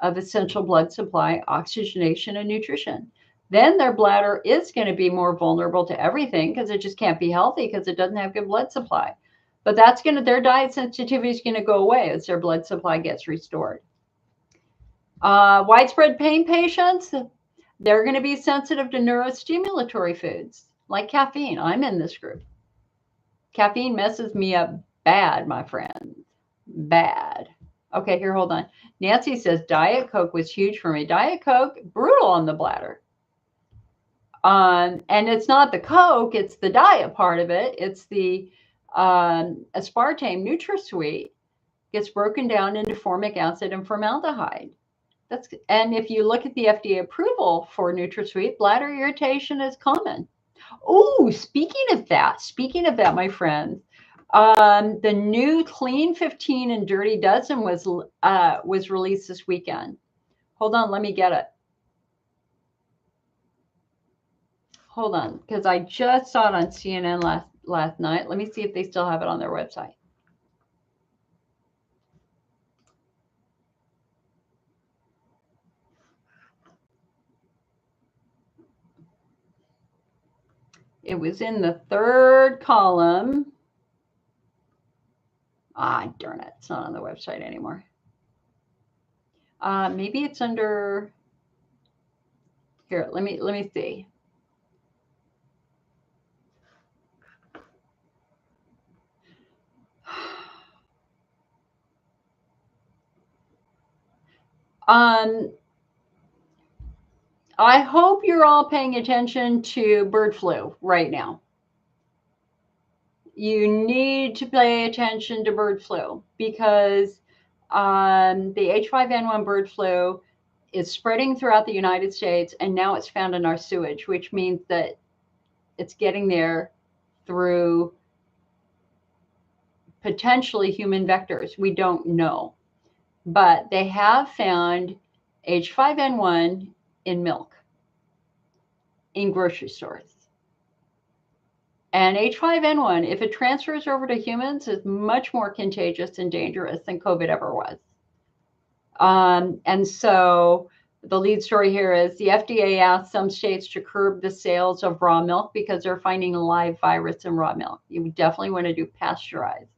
of essential blood supply, oxygenation, and nutrition. Then their bladder is going to be more vulnerable to everything because it just can't be healthy because it doesn't have good blood supply. But their diet sensitivity is going to go away as their blood supply gets restored. Widespread pain patients, they're going to be sensitive to neurostimulatory foods like caffeine. I'm in this group. Caffeine messes me up bad, my friend. Bad. Okay, here, hold on. Nancy says Diet Coke was huge for me. Diet Coke, brutal on the bladder. And it's not the Coke, it's the diet part of it. It's the aspartame NutraSweet gets broken down into formic acid and formaldehyde. And if you look at the FDA approval for NutraSweet, bladder irritation is common. Oh, speaking of that, my friends, the new Clean 15 and Dirty Dozen was released this weekend. Hold on, let me get it. Hold on, because I just saw it on CNN last night. Let me see if they still have it on their website. It was in the third column. Ah, darn it. It's not on the website anymore. Maybe it's under here. Let me see. I hope you're all paying attention to bird flu right now. You need to pay attention to bird flu because the H5N1 bird flu is spreading throughout the United States, and now it's found in our sewage, which means that it's getting there through potentially human vectors. We don't know. But they have found H5N1 in milk, in grocery stores. And H5N1, if it transfers over to humans, is much more contagious and dangerous than COVID ever was. And so the lead story here is the FDA asked some states to curb the sales of raw milk because they're finding a live virus in raw milk. You definitely want to do pasteurized.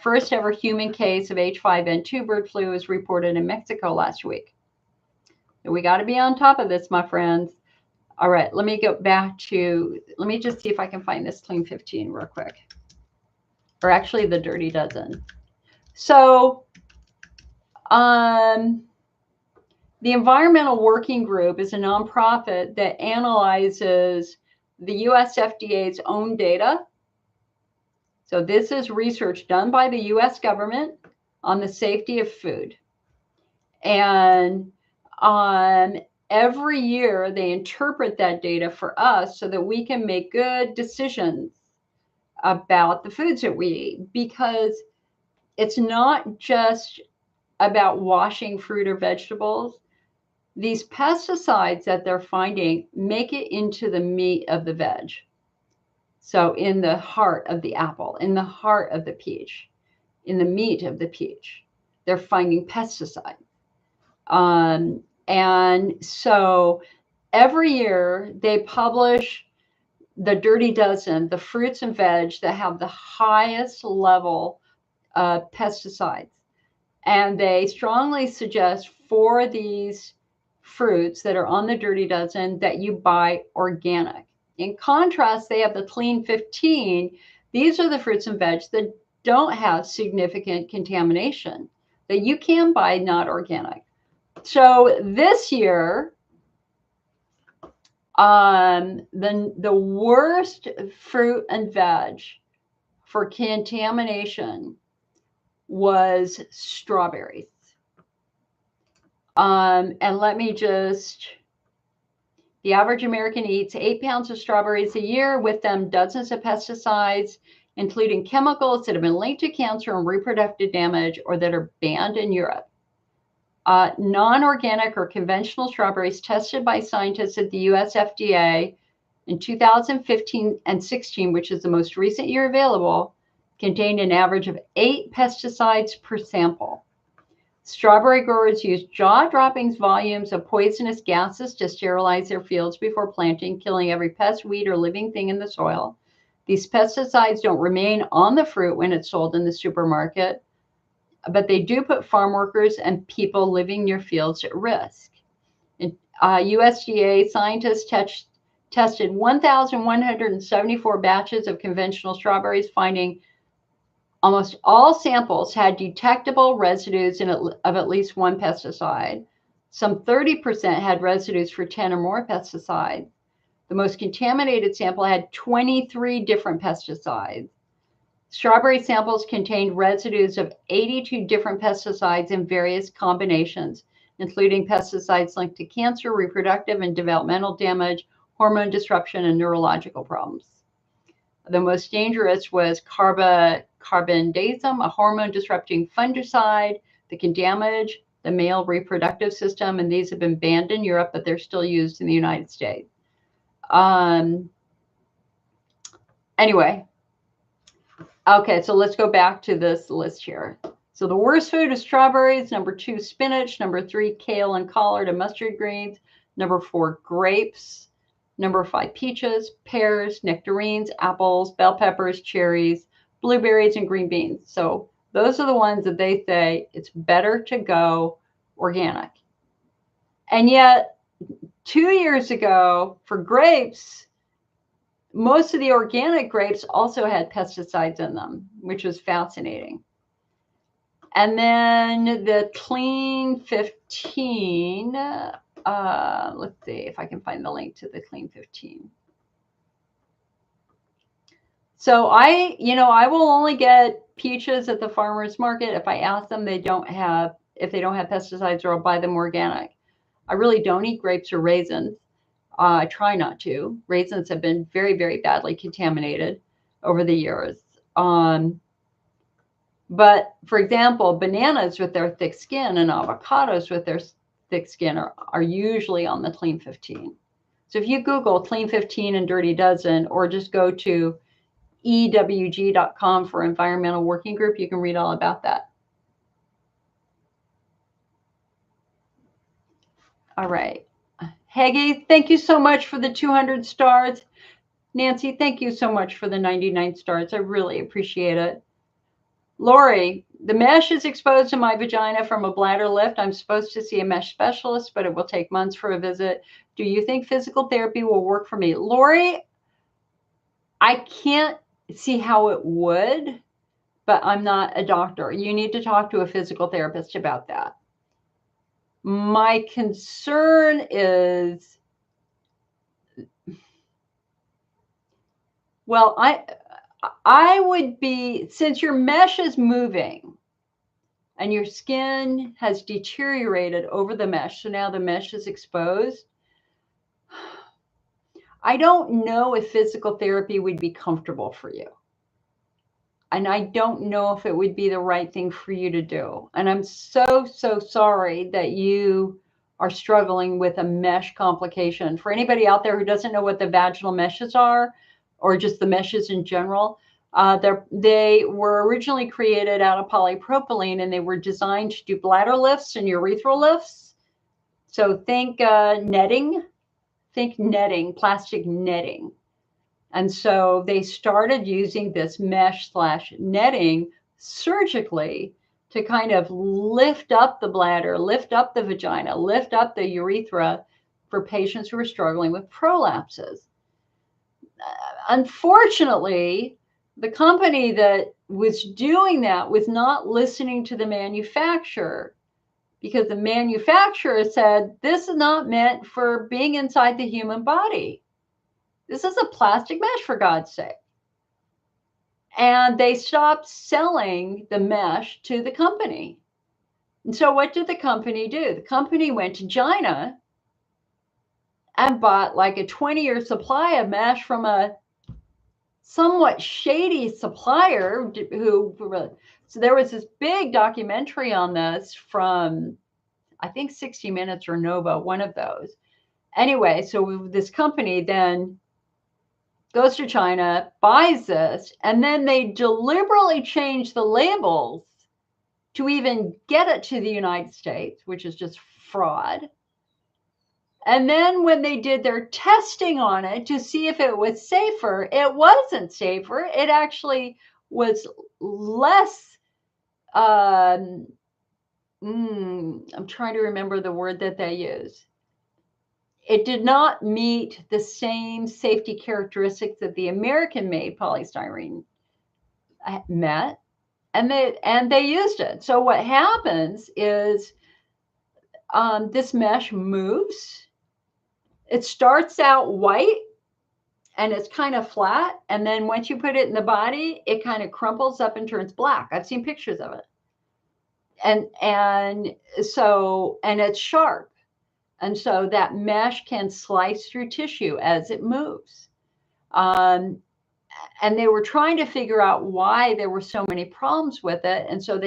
First ever human case of H5N2 bird flu was reported in Mexico last week. So we got to be on top of this, my friends. All right, let me go back to, let me just see if I can find this Clean 15 real quick. Or actually the Dirty Dozen. So the Environmental Working Group is a nonprofit that analyzes the US FDA's own data. So this is research done by the US government on the safety of food. And every year they interpret that data for us so that we can make good decisions about the foods that we eat, because it's not just about washing fruit or vegetables. These pesticides that they're finding make it into the meat of the veg. So in the heart of the apple, in the heart of the peach, in the meat of the peach, they're finding pesticides. And so every year they publish the Dirty Dozen, the fruits and veg that have the highest level of pesticides. And they strongly suggest for these fruits that are on the Dirty Dozen that you buy organic. In contrast, they have the Clean 15. These are the fruits and veg that don't have significant contamination, that you can buy not organic. So this year, the worst fruit and veg for contamination was strawberries. And let me just, the average American eats 8 pounds of strawberries a year, with them dozens of pesticides, including chemicals that have been linked to cancer and reproductive damage or that are banned in Europe. Non-organic or conventional strawberries tested by scientists at the US FDA in 2015 and 16, which is the most recent year available, contained an average of 8 pesticides per sample. Strawberry growers use jaw-dropping volumes of poisonous gases to sterilize their fields before planting, killing every pest, weed, or living thing in the soil. These pesticides don't remain on the fruit when it's sold in the supermarket, but they do put farm workers and people living near fields at risk. USDA scientists tested 1,174 batches of conventional strawberries, finding almost all samples had detectable residues of at least one pesticide. Some 30% had residues for 10 or more pesticides. The most contaminated sample had 23 different pesticides. Strawberry samples contained residues of 82 different pesticides in various combinations, including pesticides linked to cancer, reproductive and developmental damage, hormone disruption, and neurological problems. The most dangerous was carbendazim, a hormone-disrupting fungicide that can damage the male reproductive system, and these have been banned in Europe, but they're still used in the United States. Anyway, okay, so let's go back to this list here. So the worst food is strawberries. Number 2, spinach. Number 3, kale and collard and mustard greens. Number 4, grapes. Number 5, peaches, pears, nectarines, apples, bell peppers, cherries, blueberries, and green beans. So those are the ones that they say it's better to go organic. And yet 2 years ago for grapes, most of the organic grapes also had pesticides in them, which was fascinating. And then the Clean 15, let's see if I can find the link to the Clean 15. So I will only get peaches at the farmer's market if I ask them if they don't have pesticides, or I'll buy them organic. I really don't eat grapes or raisins. I try not to. Raisins have been very, very badly contaminated over the years. But for example, bananas with their thick skin and avocados with their thick skin are usually on the Clean 15. So if you Google Clean 15 and Dirty Dozen, or just go to ewg.com for Environmental Working Group, you can read all about that. All right. Heggy, thank you so much for the 200 stars. Nancy, thank you so much for the 99 stars. I really appreciate it. Lori, the mesh is exposed to my vagina from a bladder lift. I'm supposed to see a mesh specialist, but it will take months for a visit. Do you think physical therapy will work for me? Lori, I can't see how it would, but I'm not a doctor. You need to talk to a physical therapist about that. My concern is, well, I would be, since your mesh is moving and your skin has deteriorated over the mesh, so now the mesh is exposed, I don't know if physical therapy would be comfortable for you. And I don't know if it would be the right thing for you to do. And I'm so, so sorry that you are struggling with a mesh complication. For anybody out there who doesn't know what the vaginal meshes are, or just the meshes in general, they were originally created out of polypropylene, and they were designed to do bladder lifts and urethral lifts. So think netting, plastic netting. And so they started using this mesh/netting surgically to kind of lift up the bladder, lift up the vagina, lift up the urethra for patients who are struggling with prolapses. Unfortunately, the company that was doing that was not listening to the manufacturer, because the manufacturer said, this is not meant for being inside the human body. This is a plastic mesh, for God's sake. And they stopped selling the mesh to the company. And so what did the company do? The company went to China and bought like a 20-year supply of mesh from a somewhat shady supplier so there was this big documentary on this from, I think, 60 Minutes or Nova, one of those. Anyway, so this company then goes to China, buys this, and then they deliberately change the labels to even get it to the United States, which is just fraud. And then when they did their testing on it to see if it was safer, it wasn't safer. It actually was less, I'm trying to remember the word that they use. It did not meet the same safety characteristics that the American-made polystyrene met, and they used it. So what happens is this mesh moves. It starts out white and it's kind of flat, and then once you put it in the body, it kind of crumples up and turns black. I've seen pictures of it, and it's sharp. And so that mesh can slice through tissue as it moves. And they were trying to figure out why there were so many problems with it. And so as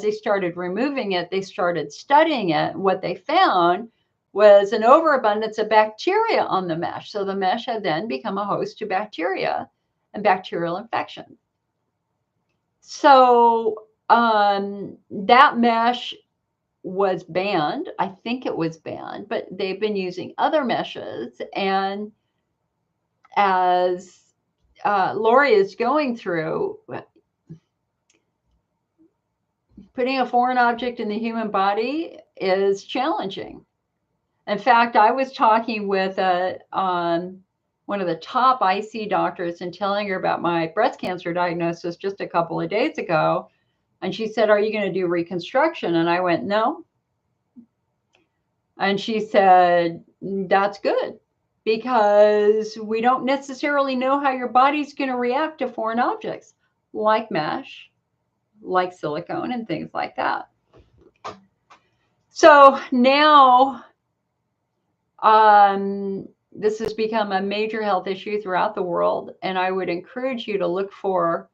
they started removing it, they started studying it. What they found was an overabundance of bacteria on the mesh. So the mesh had then become a host to bacteria and bacterial infection. So that mesh was banned. I think it was banned, but they've been using other meshes. And as Lori is going through, putting a foreign object in the human body is challenging. In fact, I was talking with one of the top IC doctors and telling her about my breast cancer diagnosis just a couple of days ago. And she said, "Are you going to do reconstruction?" And I went, "No." And she said, "That's good, because we don't necessarily know how your body's going to react to foreign objects like mesh, like silicone, and things like that." So now this has become a major health issue throughout the world, and I would encourage you to look for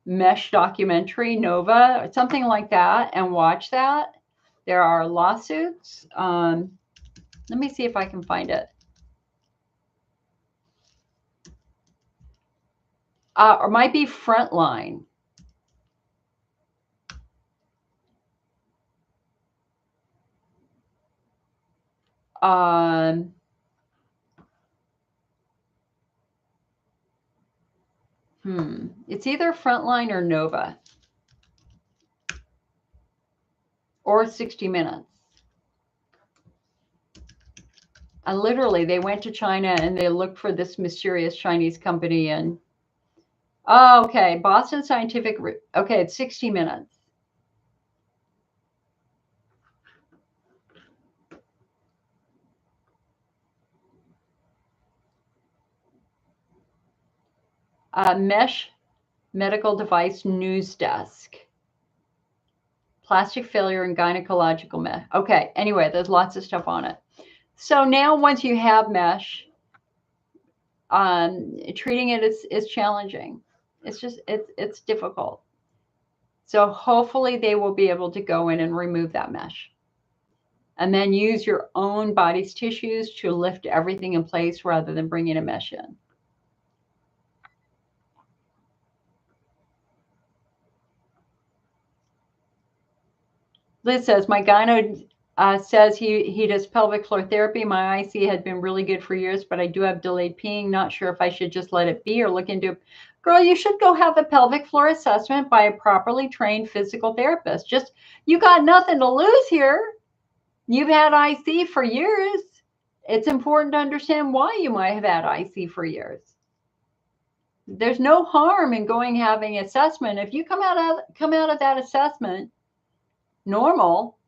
mesh documentary, Nova, or something like that, and watch that. There are lawsuits. Let me see if I can find it. Or might be Frontline. It's either Frontline or Nova or 60 Minutes. And literally, they went to China and they looked for this mysterious Chinese company. And okay, Boston Scientific. Okay, it's 60 Minutes. Mesh Medical Device News Desk. Plastic failure and gynecological mesh. Okay, anyway, there's lots of stuff on it. So now once you have mesh, treating it is challenging. It's difficult. So hopefully they will be able to go in and remove that mesh. And then use your own body's tissues to lift everything in place rather than bringing a mesh in. Liz says, my gyno says he does pelvic floor therapy. My IC had been really good for years, but I do have delayed peeing. Not sure if I should just let it be or look into it. Girl, you should go have a pelvic floor assessment by a properly trained physical therapist. You got nothing to lose here. You've had IC for years. It's important to understand why you might have had IC for years. There's no harm in having an assessment. If you come out of that assessment normal,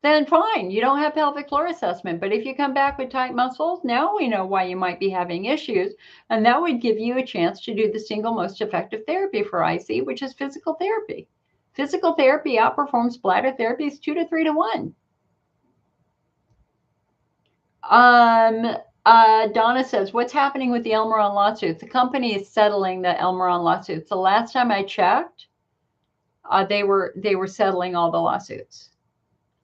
then fine, you don't have pelvic floor assessment. But if you come back with tight muscles, now we know why you might be having issues. And that would give you a chance to do the single most effective therapy for IC, which is physical therapy. Physical therapy outperforms bladder therapies 2 to 3 to 1. Donna says, what's happening with the Elmeron lawsuits? The company is settling the Elmeron lawsuits. The last time I checked, they were settling all the lawsuits.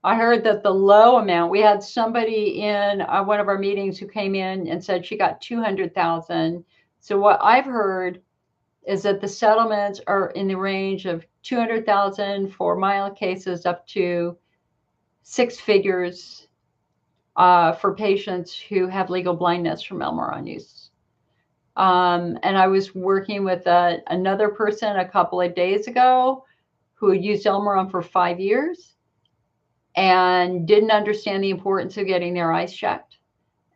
I heard that the low amount, we had somebody in one of our meetings who came in and said she got 200,000. So what I've heard is that the settlements are in the range of 200,000 for mild cases up to 6 figures for patients who have legal blindness from Elmeron use. And I was working with another person a couple of days ago who had used Elmeron for 5 years and didn't understand the importance of getting their eyes checked.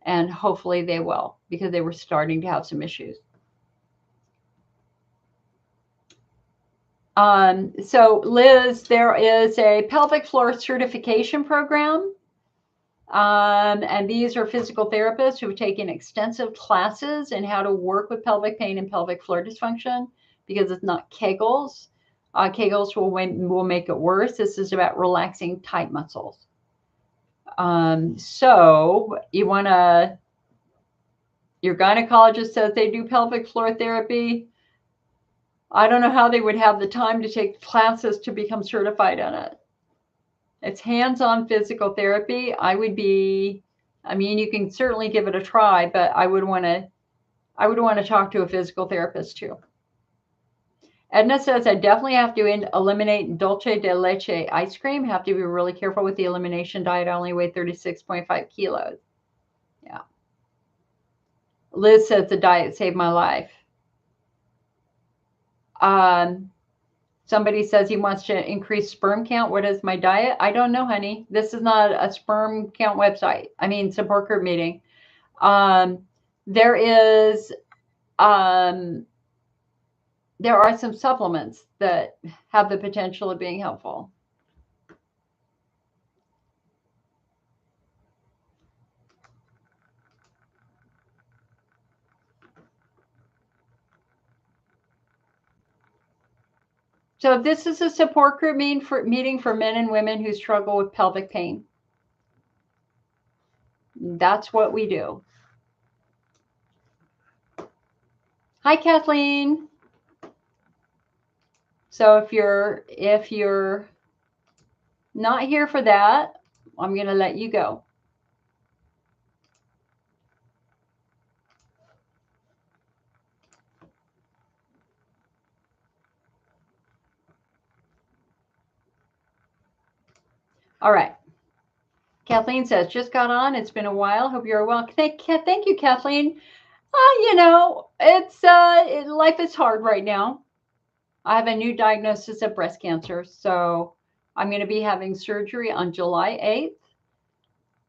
And hopefully they will, because they were starting to have some issues. So Liz, there is a pelvic floor certification program. And these are physical therapists who have taken extensive classes in how to work with pelvic pain and pelvic floor dysfunction, because it's not Kegels. Kegels will make it worse. This is about relaxing tight muscles. So you want to, your gynecologist says they do pelvic floor therapy. I don't know how they would have the time to take classes to become certified on it. It's hands-on physical therapy. I mean, you can certainly give it a try, but I would want to talk to a physical therapist too. Edna says, I definitely have to eliminate dulce de leche ice cream. Have to be really careful with the elimination diet. I only weigh 36.5 kilos. Yeah. Liz says the diet saved my life. Somebody says he wants to increase sperm count. What is my diet? I don't know, honey. This is not a sperm count website. I mean, support group meeting. There are some supplements that have the potential of being helpful. So this is a support group meeting for men and women who struggle with pelvic pain. That's what we do. Hi, Kathleen. So if you're not here for that, I'm going to let you go. All right. Kathleen says, just got on. It's been a while. Hope you're well. Thank you, Kathleen. You know, life is hard right now. I have a new diagnosis of breast cancer, so I'm going to be having surgery on July 8th.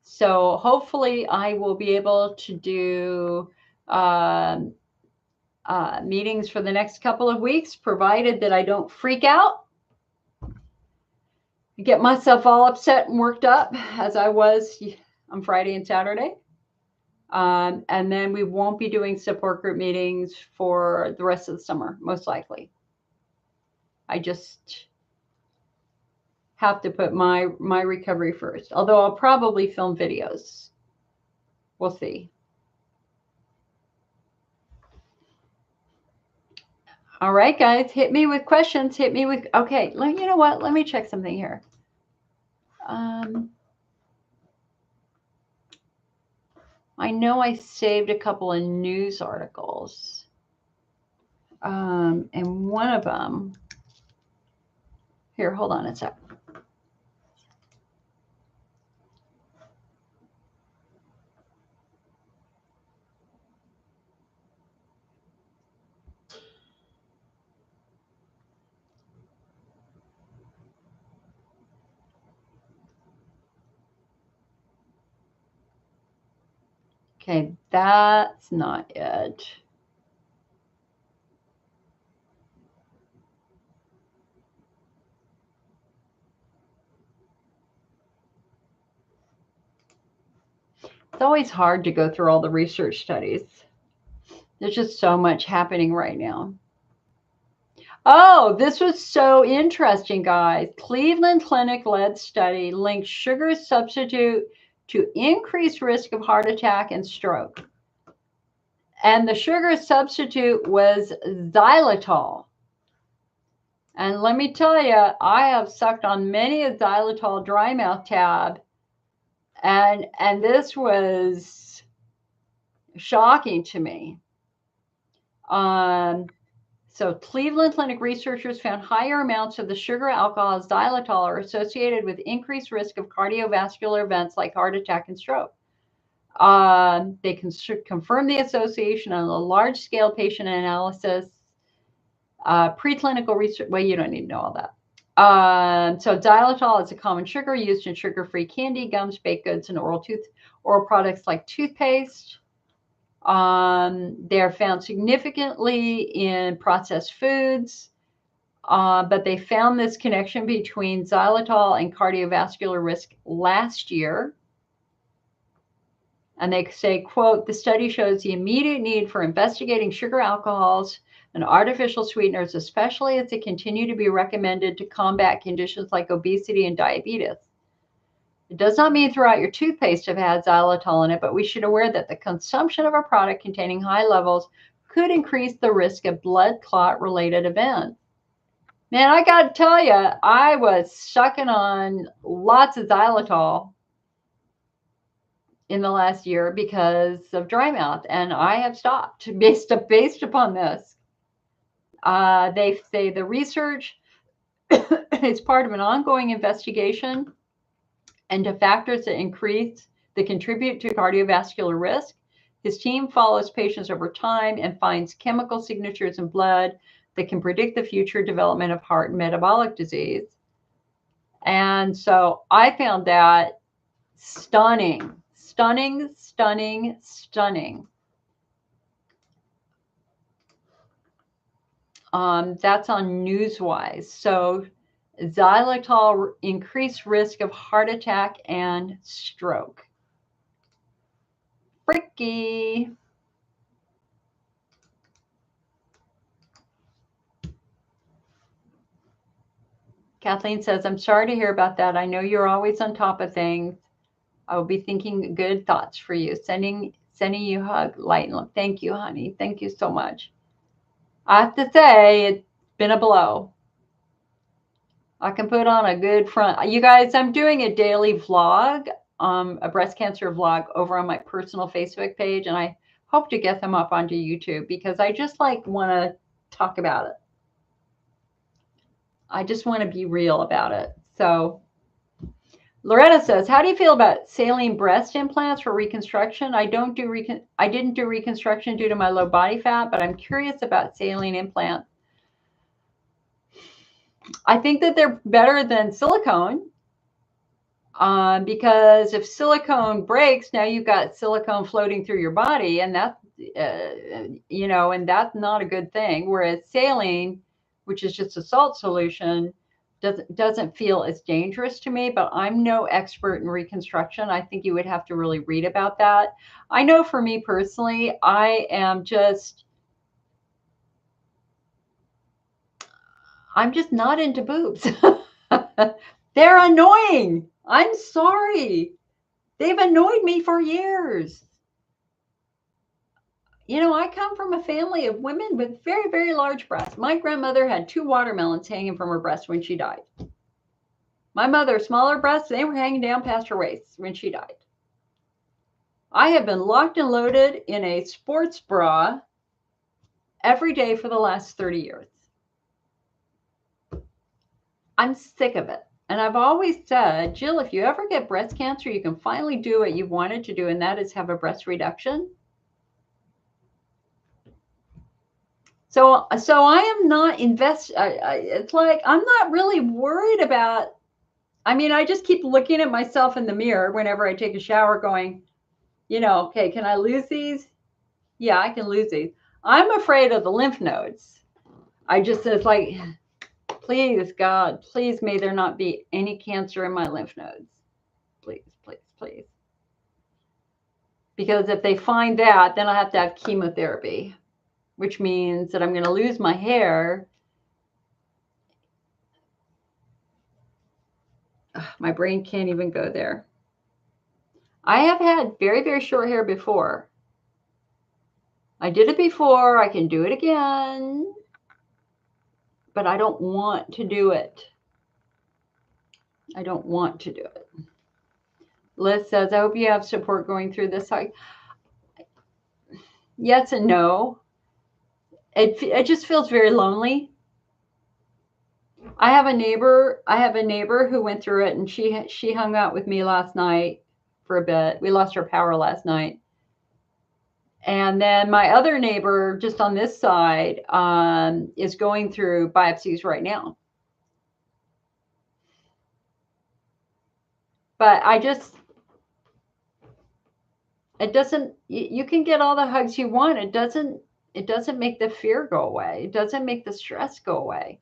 So hopefully I will be able to do meetings for the next couple of weeks, provided that I don't freak out, get myself all upset and worked up as I was on Friday and Saturday. And then we won't be doing support group meetings for the rest of the summer, most likely. I just have to put my recovery first, although I'll probably film videos. We'll see. All right, guys, hit me with questions. Hit me with, okay, you know what? Let me check something here. I know I saved a couple of news articles. And one of them, here, hold on a sec. Okay, that's not it. It's always hard to go through all the research studies. There's just so much happening right now. Oh, this was so interesting, guys. Cleveland Clinic-led study linked sugar substitute to increased risk of heart attack and stroke. And the sugar substitute was xylitol. And let me tell you, I have sucked on many a xylitol dry mouth tab, and this was shocking to me. So Cleveland Clinic researchers found higher amounts of the sugar alcohol xylitol are associated with increased risk of cardiovascular events like heart attack and stroke. They confirmed the association on a large-scale patient analysis, preclinical research. Well, you don't need to know all that. So xylitol is a common sugar used in sugar-free candy, gums, baked goods, and oral products like toothpaste. They're found significantly in processed foods, but they found this connection between xylitol and cardiovascular risk last year. And they say, quote, the study shows the immediate need for investigating sugar alcohols and artificial sweeteners, especially as they continue to be recommended to combat conditions like obesity and diabetes. It does not mean throughout your toothpaste have had xylitol in it, but we should be aware that the consumption of a product containing high levels could increase the risk of blood clot related events. Man, I got to tell you, I was sucking on lots of xylitol in the last year because of dry mouth, and I have stopped based upon this. They say the research is part of an ongoing investigation into factors that contribute to cardiovascular risk. His team follows patients over time and finds chemical signatures in blood that can predict the future development of heart and metabolic disease. And so I found that stunning. That's on Newswise. So xylitol increased risk of heart attack and stroke. Freaky. Kathleen says, I'm sorry to hear about that. I know you're always on top of things. I will be thinking good thoughts for you. Sending you a hug, light and love. Thank you, honey. Thank you so much. I have to say, it's been a blow. I can put on a good front. You guys, I'm doing a daily vlog, a breast cancer vlog over on my personal Facebook page, and I hope to get them up onto YouTube because I just want to talk about it. I just want to be real about it. So Loretta says, how do you feel about saline breast implants for reconstruction? I didn't do reconstruction due to my low body fat, but I'm curious about saline implants. I think that they're better than silicone because if silicone breaks, now you've got silicone floating through your body, and that's and that's not a good thing. Whereas saline, which is just a salt solution, doesn't feel as dangerous to me, but I'm no expert in reconstruction. I think you would have to really read about that. I know for me personally, I'm just not into boobs. They're annoying. I'm sorry. They've annoyed me for years. I come from a family of women with very, very large breasts. My grandmother had 2 watermelons hanging from her breast when she died. My mother, smaller breasts, they were hanging down past her waist when she died. I have been locked and loaded in a sports bra every day for the last 30 years. I'm sick of it. And I've always said, Jill, if you ever get breast cancer, you can finally do what you've wanted to do, and that is have a breast reduction. So I am not it's like, I'm not really worried about, I just keep looking at myself in the mirror whenever I take a shower going, okay, can I lose these? Yeah, I can lose these. I'm afraid of the lymph nodes. It's like, please, God, please, may there not be any cancer in my lymph nodes. Please, please, please. Because if they find that, then I'll have to have chemotherapy, which means that I'm going to lose my hair. My brain can't even go there. I have had very, very short hair before. I did it before. I can do it again. but I don't want to do it. I don't want to do it. Liz says, I hope you have support going through this. Yes and no. It just feels very lonely. I have a neighbor who went through it, and she hung out with me last night for a bit. We lost our power last night. And then my other neighbor just on this side is going through biopsies right now. But it doesn't, you can get all the hugs you want. It doesn't make the fear go away. It doesn't make the stress go away.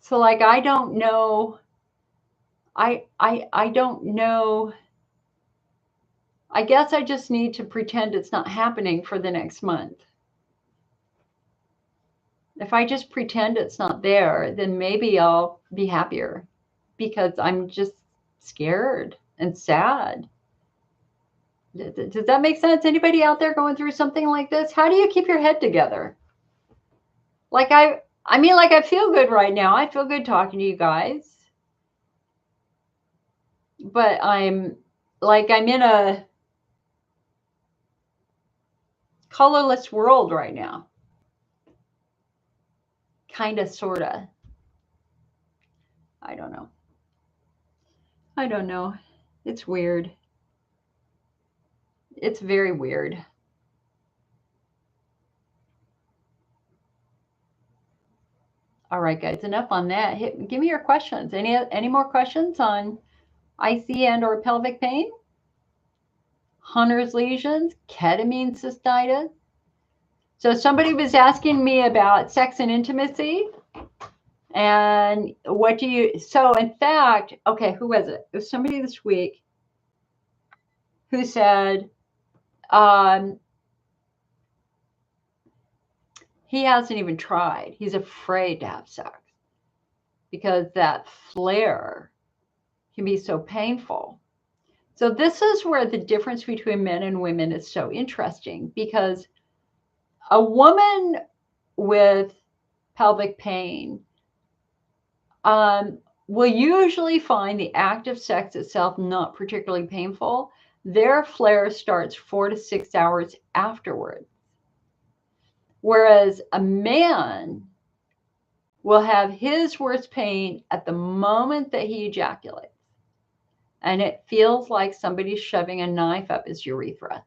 So like, I don't know. I don't know. I guess I just need to pretend it's not happening for the next month. If I just pretend it's not there, then maybe I'll be happier, because I'm just scared and sad. Does that make sense? Anybody out there going through something like this? How do you keep your head together? Like I feel good right now. I feel good talking to you guys. But I'm in a colorless world right now. Kind of, sort of. I don't know. It's weird. It's very weird. All right, guys, enough on that. Give me your questions. Any more questions on IC and or pelvic pain? Hunner's lesions, ketamine cystitis. So somebody was asking me about sex and intimacy. And so in fact, okay, who was it? It was somebody this week who said he hasn't even tried. He's afraid to have sex because that flare can be so painful. So this is where the difference between men and women is so interesting, because a woman with pelvic pain will usually find the act of sex itself not particularly painful. Their flare starts 4 to 6 hours afterwards. Whereas a man will have his worst pain at the moment that he ejaculates. And it feels like somebody's shoving a knife up his urethra.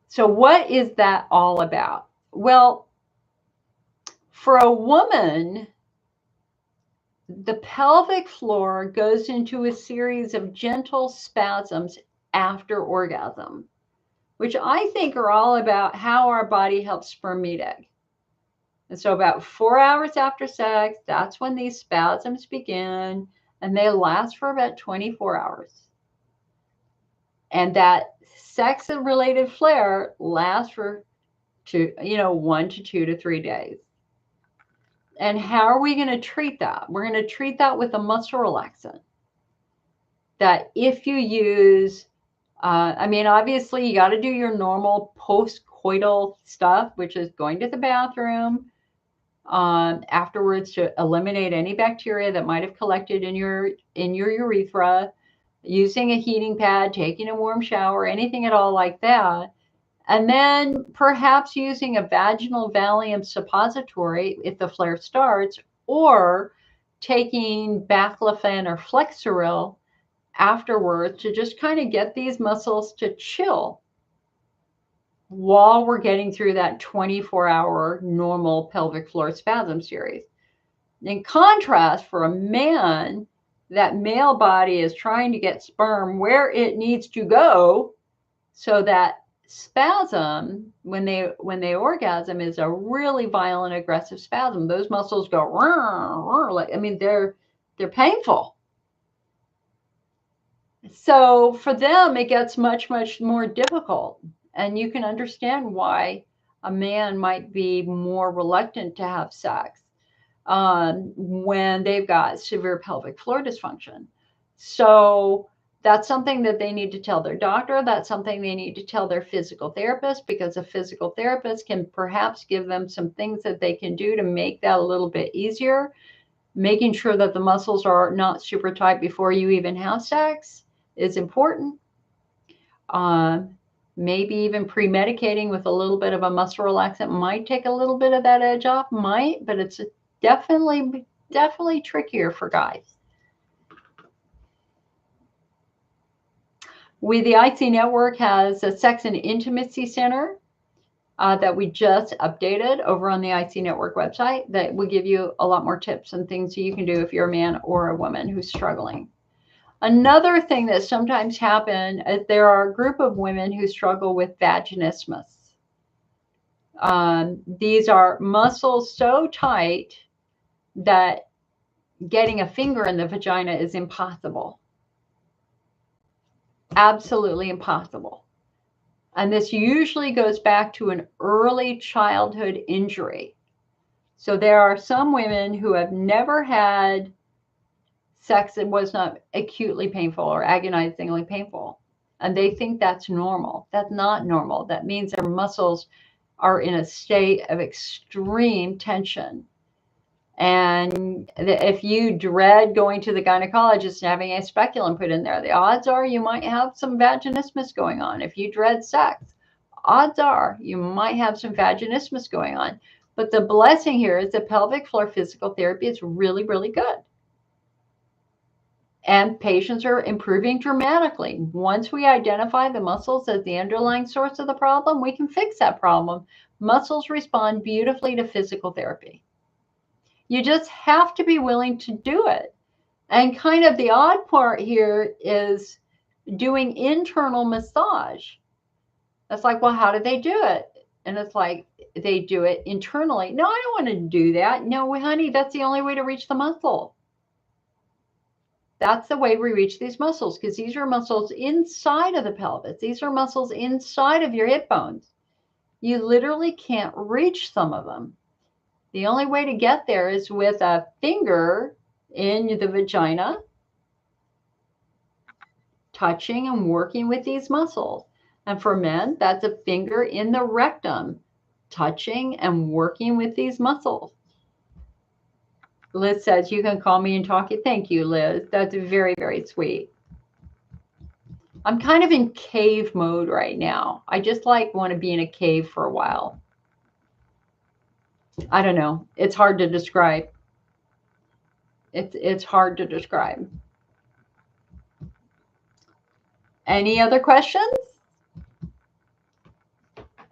So what is that all about? Well, for a woman, the pelvic floor goes into a series of gentle spasms after orgasm, which I think are all about how our body helps sperm meet egg. And so about 4 hours after sex, that's when these spasms begin, and they last for about 24 hours. And that sex-related flare lasts for 1 to 2 to 3 days. And how are we going to treat that? We're going to treat that with a muscle relaxant. That if you use, obviously you got to do your normal post-coital stuff, which is going to the bathroom afterwards to eliminate any bacteria that might have collected in your urethra, using a heating pad, taking a warm shower, anything at all like that. And then perhaps using a vaginal Valium suppository if the flare starts, or taking baclofen or Flexeril afterwards to just kind of get these muscles to chill while we're getting through that 24-hour normal pelvic floor spasm series. In contrast, for a man, that male body is trying to get sperm where it needs to go, so that spasm, when they orgasm, is a really violent, aggressive spasm. Those muscles go they're painful. So for them, it gets much, much more difficult. And you can understand why a man might be more reluctant to have sex when they've got severe pelvic floor dysfunction. So That's something that they need to tell their doctor. That's something they need to tell their physical therapist, because a physical therapist can perhaps give them some things that they can do to make that a little bit easier. Making sure that the muscles are not super tight before you even have sex is important. Maybe even pre-medicating with a little bit of a muscle relaxant might take a little bit of that edge off, but it's definitely trickier for guys. The IC Network has a sex and intimacy center that we just updated over on the IC Network website that will give you a lot more tips and things that you can do if you're a man or a woman who's struggling. Another thing that sometimes happens is there are a group of women who struggle with vaginismus. These are muscles so tight that getting a finger in the vagina is impossible. Absolutely impossible. And this usually goes back to an early childhood injury. So there are some women who have never had sex that was not acutely painful or agonizingly painful, and they think that's normal. That's not normal. That means their muscles are in a state of extreme tension. And if you dread going to the gynecologist and having a speculum put in there, the odds are you might have some vaginismus going on. If you dread sex, odds are you might have some vaginismus going on. But the blessing here is that pelvic floor physical therapy is really, really good. And patients are improving dramatically. Once we identify the muscles as the underlying source of the problem, we can fix that problem. Muscles respond beautifully to physical therapy. You just have to be willing to do it. And kind of the odd part here is doing internal massage. It's like, well, how do they do it? And it's like, they do it internally. No, I don't want to do that. No, honey, that's the only way to reach the muscle. That's the way we reach these muscles, because these are muscles inside of the pelvis. These are muscles inside of your hip bones. You literally can't reach some of them. The only way to get there is with a finger in the vagina, touching and working with these muscles. And for men, that's a finger in the rectum, touching and working with these muscles. Liz says, you can call me and talk it. Thank you, Liz. That's very, very sweet. I'm kind of in cave mode right now. I just want to be in a cave for a while. I don't know. It's hard to describe. It's hard to describe. Any other questions?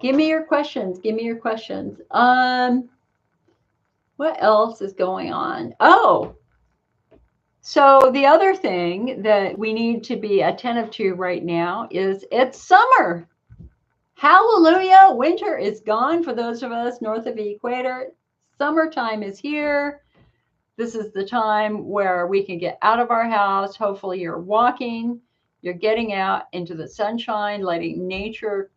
Give me your questions. Give me your questions. What else is going on? Oh, so the other thing that we need to be attentive to right now is it's summer. Hallelujah. Winter is gone for those of us north of the equator. Summertime is here. This is the time where we can get out of our house. Hopefully you're walking, you're getting out into the sunshine, letting nature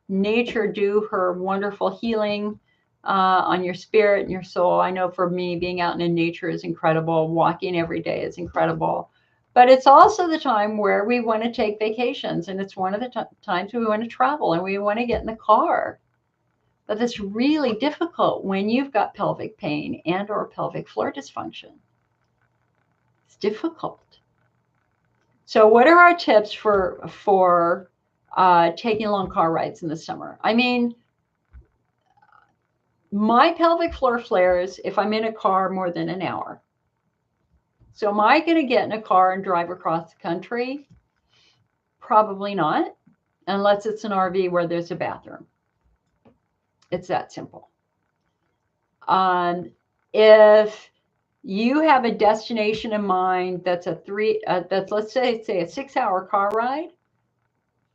do her wonderful healing on your spirit and your soul. I know for me, being out in nature is incredible. Walking every day is incredible. But it's also the time where we want to take vacations, and it's one of the times we want to travel and we want to get in the car. But it's really difficult when you've got pelvic pain and or pelvic floor dysfunction. It's difficult. So what are our tips for taking long car rides in the summer? I mean, my pelvic floor flares if I'm in a car more than an hour. So am I going to get in a car and drive across the country? Probably not, unless it's an RV where there's a bathroom. It's that simple. If you have a destination in mind that's let's say a 6-hour car ride,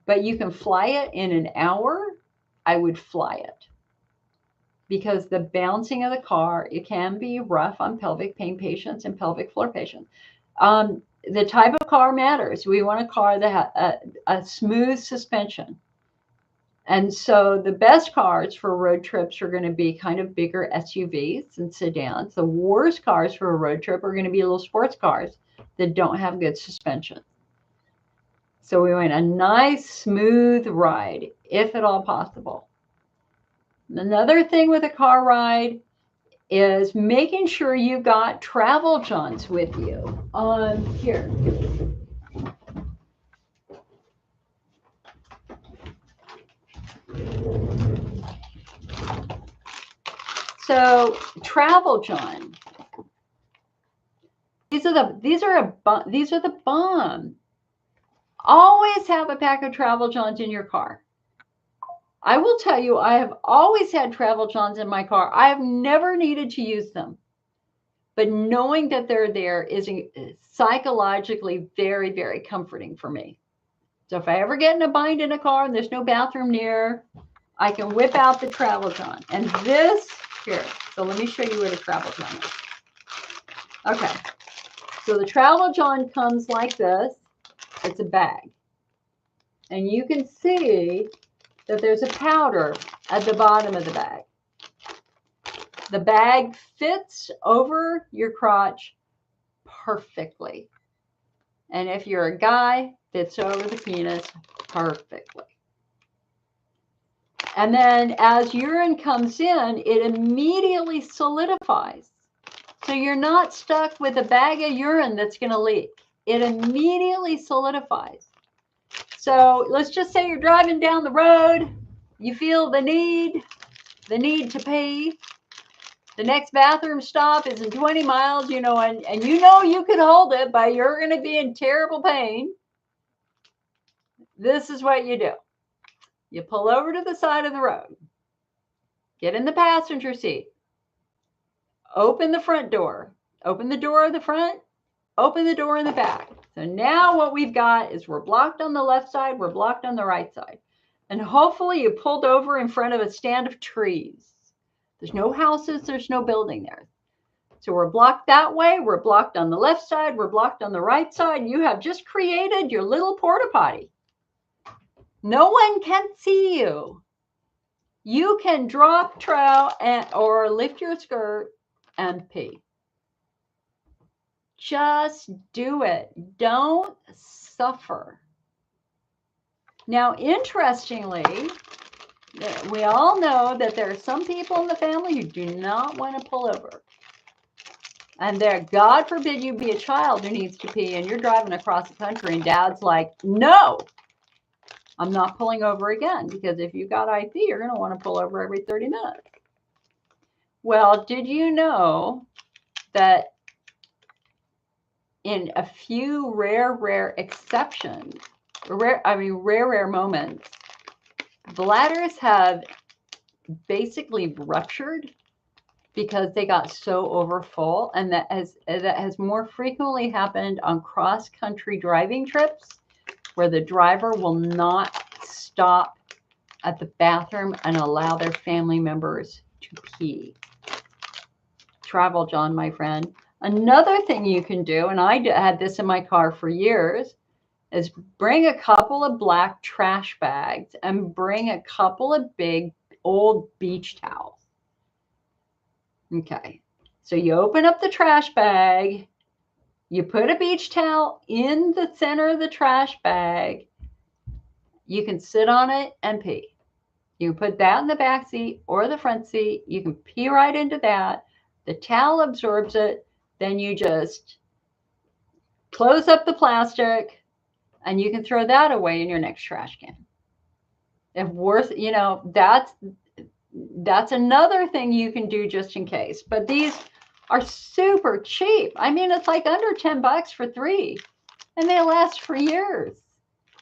but you can fly it in an hour, I would fly it. Because the bouncing of the car, it can be rough on pelvic pain patients and pelvic floor patients. The type of car matters. We want a car that has a smooth suspension. And so the best cars for road trips are going to be kind of bigger SUVs and sedans. The worst cars for a road trip are going to be little sports cars that don't have good suspension. So we want a nice, smooth ride, if at all possible. Another thing with a car ride is making sure you've got travel johns with you. Here. So travel john. These are the bomb. Always have a pack of travel johns in your car. I will tell you, I have always had travel johns in my car. I have never needed to use them. But knowing that they're there is psychologically very, very comforting for me. So if I ever get in a bind in a car and there's no bathroom near, I can whip out the travel john. And this, here, so let me show you what a travel john is. Okay, so the travel john comes like this. It's a bag. And you can see that there's a powder at the bottom of the bag. The bag fits over your crotch perfectly. And if you're a guy, fits over the penis perfectly. And then as urine comes in, it immediately solidifies. So you're not stuck with a bag of urine that's going to leak. It immediately solidifies. So let's just say you're driving down the road, you feel the need to pee. The next bathroom stop is in 20 miles, you know, and you know you can hold it, but you're going to be in terrible pain. This is what you do. You pull over to the side of the road, get in the passenger seat, open the front door, open the door of the front, open the door in the back. So now what we've got is we're blocked on the left side, we're blocked on the right side. And hopefully you pulled over in front of a stand of trees. There's no houses, there's no building there. So we're blocked that way, we're blocked on the left side, we're blocked on the right side. You have just created your little porta potty. No one can see you. You can drop trow or lift your skirt and pee. Just do it. Don't suffer. Now, interestingly, we all know that there are some people in the family who do not want to pull over. And there, God forbid you be a child who needs to pee and you're driving across the country and dad's like, no, I'm not pulling over again, because if you've got IP, you're going to want to pull over every 30 minutes. Well, did you know that in a few rare exceptions, rare moments, bladders have basically ruptured because they got so overfull, and that has more frequently happened on cross-country driving trips where the driver will not stop at the bathroom and allow their family members to pee. Travel John, my friend. Another thing you can do, and I had this in my car for years, is bring a couple of black trash bags and bring a couple of big old beach towels. Okay, so you open up the trash bag, you put a beach towel in the center of the trash bag, you can sit on it and pee. You put that in the back seat or the front seat, you can pee right into that, the towel absorbs it, then you just close up the plastic and you can throw that away in your next trash can. If worth, you know, that's another thing you can do just in case. But these are super cheap. I mean, it's like under $10 for 3, and they last for years.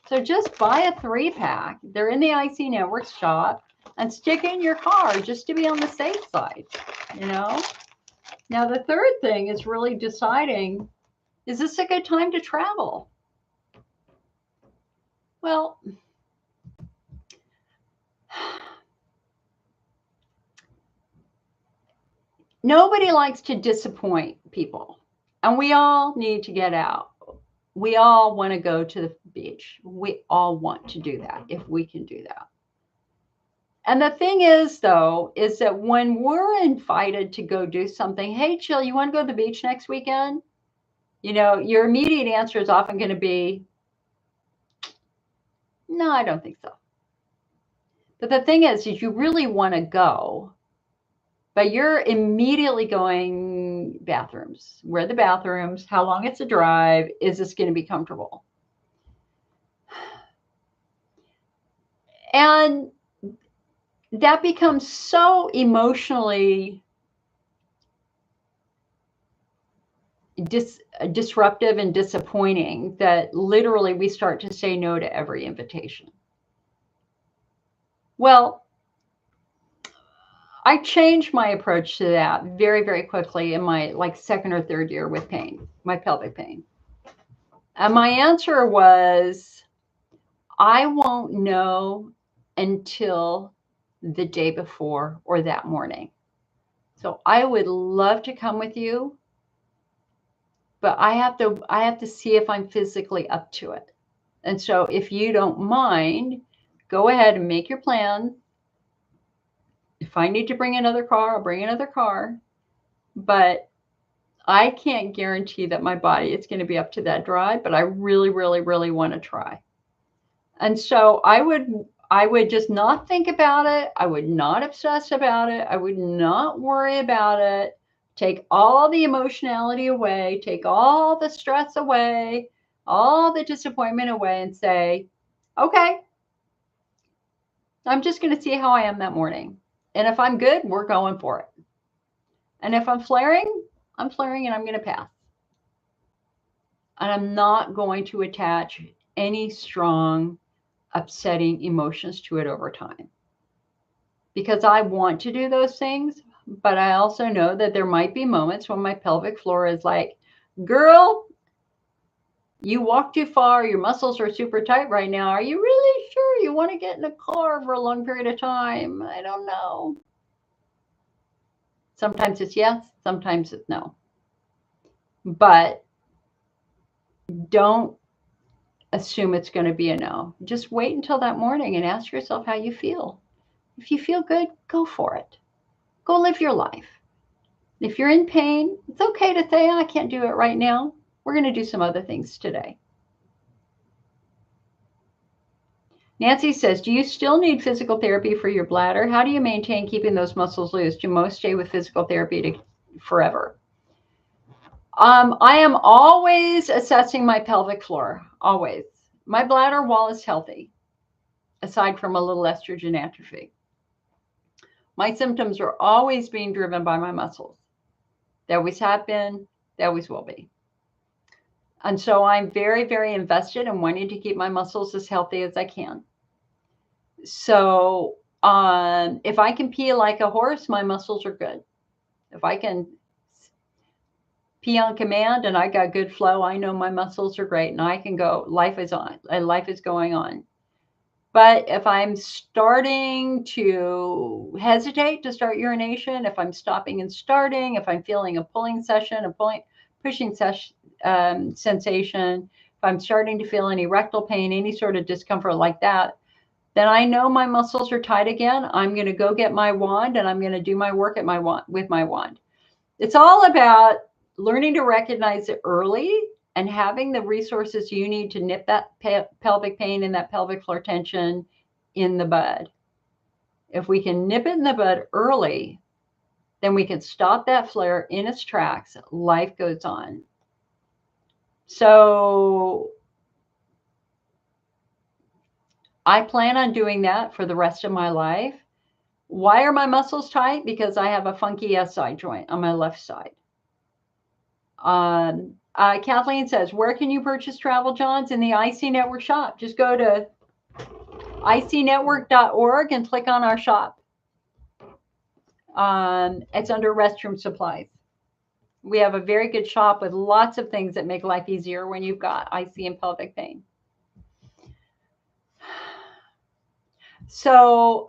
So just buy a 3-pack. They're in the IC Network shop, and stick it in your car just to be on the safe side, you know? Now, the third thing is really deciding, is this a good time to travel? Well, nobody likes to disappoint people, and we all need to get out. We all want to go to the beach. We all want to do that if we can do that. And the thing is, though, is that when we're invited to go do something, hey, Jill, you want to go to the beach next weekend? You know, your immediate answer is often going to be, No, I don't think so. But the thing is you really want to go, but you're immediately going bathrooms. Where are the bathrooms? How long it's a drive? Is this going to be comfortable? And that becomes so emotionally disruptive and disappointing that literally we start to say no to every invitation. Well, I changed my approach to that very, very quickly in my second or third year with pain, my pelvic pain. And my answer was, I won't know until the day before or that morning. So I would love to come with you, but I have to see if I'm physically up to it. And so if you don't mind, go ahead and make your plan. If I need to bring another car, I'll bring another car. But I can't guarantee that my body is going to be up to that drive, but I really, really, really want to try. And so I would just not think about it. I would not obsess about it. I would not worry about it. Take all the emotionality away, take all the stress away, all the disappointment away, and say, okay, I'm just going to see how I am that morning. And if I'm good, we're going for it. And if I'm flaring and I'm going to pass. And I'm not going to attach any strong, upsetting emotions to it over time. Because I want to do those things, but I also know that there might be moments when my pelvic floor is like, girl, you walk too far, your muscles are super tight right now. Are you really sure you want to get in a car for a long period of time? I don't know. Sometimes it's yes, sometimes it's no. But don't assume it's going to be a no. Just wait until that morning and ask yourself how you feel. If you feel good, go for it. Go live your life. If you're in pain, it's okay to say, I can't do it right now. We're going to do some other things today. Nancy says, do you still need physical therapy for your bladder? How do you maintain keeping those muscles loose? Do most stay with physical therapy forever? I am always assessing my pelvic floor, always. My bladder wall is healthy, aside from a little estrogen atrophy. My symptoms are always being driven by my muscles. They always have been, they always will be. And so I'm very, very invested in wanting to keep my muscles as healthy as I can. So if I can pee like a horse, my muscles are good. If I can pee on command and I got good flow, I know my muscles are great and I can go, life is on, life is going on. But if I'm starting to hesitate to start urination, if I'm stopping and starting, if I'm feeling a pulling session, pushing sensation, if I'm starting to feel any rectal pain, any sort of discomfort like that, then I know my muscles are tight again. I'm going to go get my wand and I'm going to do my work with my wand. It's all about learning to recognize it early and having the resources you need to nip that pelvic pain and that pelvic floor tension in the bud. If we can nip it in the bud early, then we can stop that flare in its tracks. Life goes on. So I plan on doing that for the rest of my life. Why are my muscles tight? Because I have a funky SI joint on my left side. Kathleen says, where can you purchase Travel Johns? In the IC Network shop. Just go to icnetwork.org and click on our shop. It's under restroom supplies. We have a very good shop with lots of things that make life easier when you've got IC and pelvic pain. So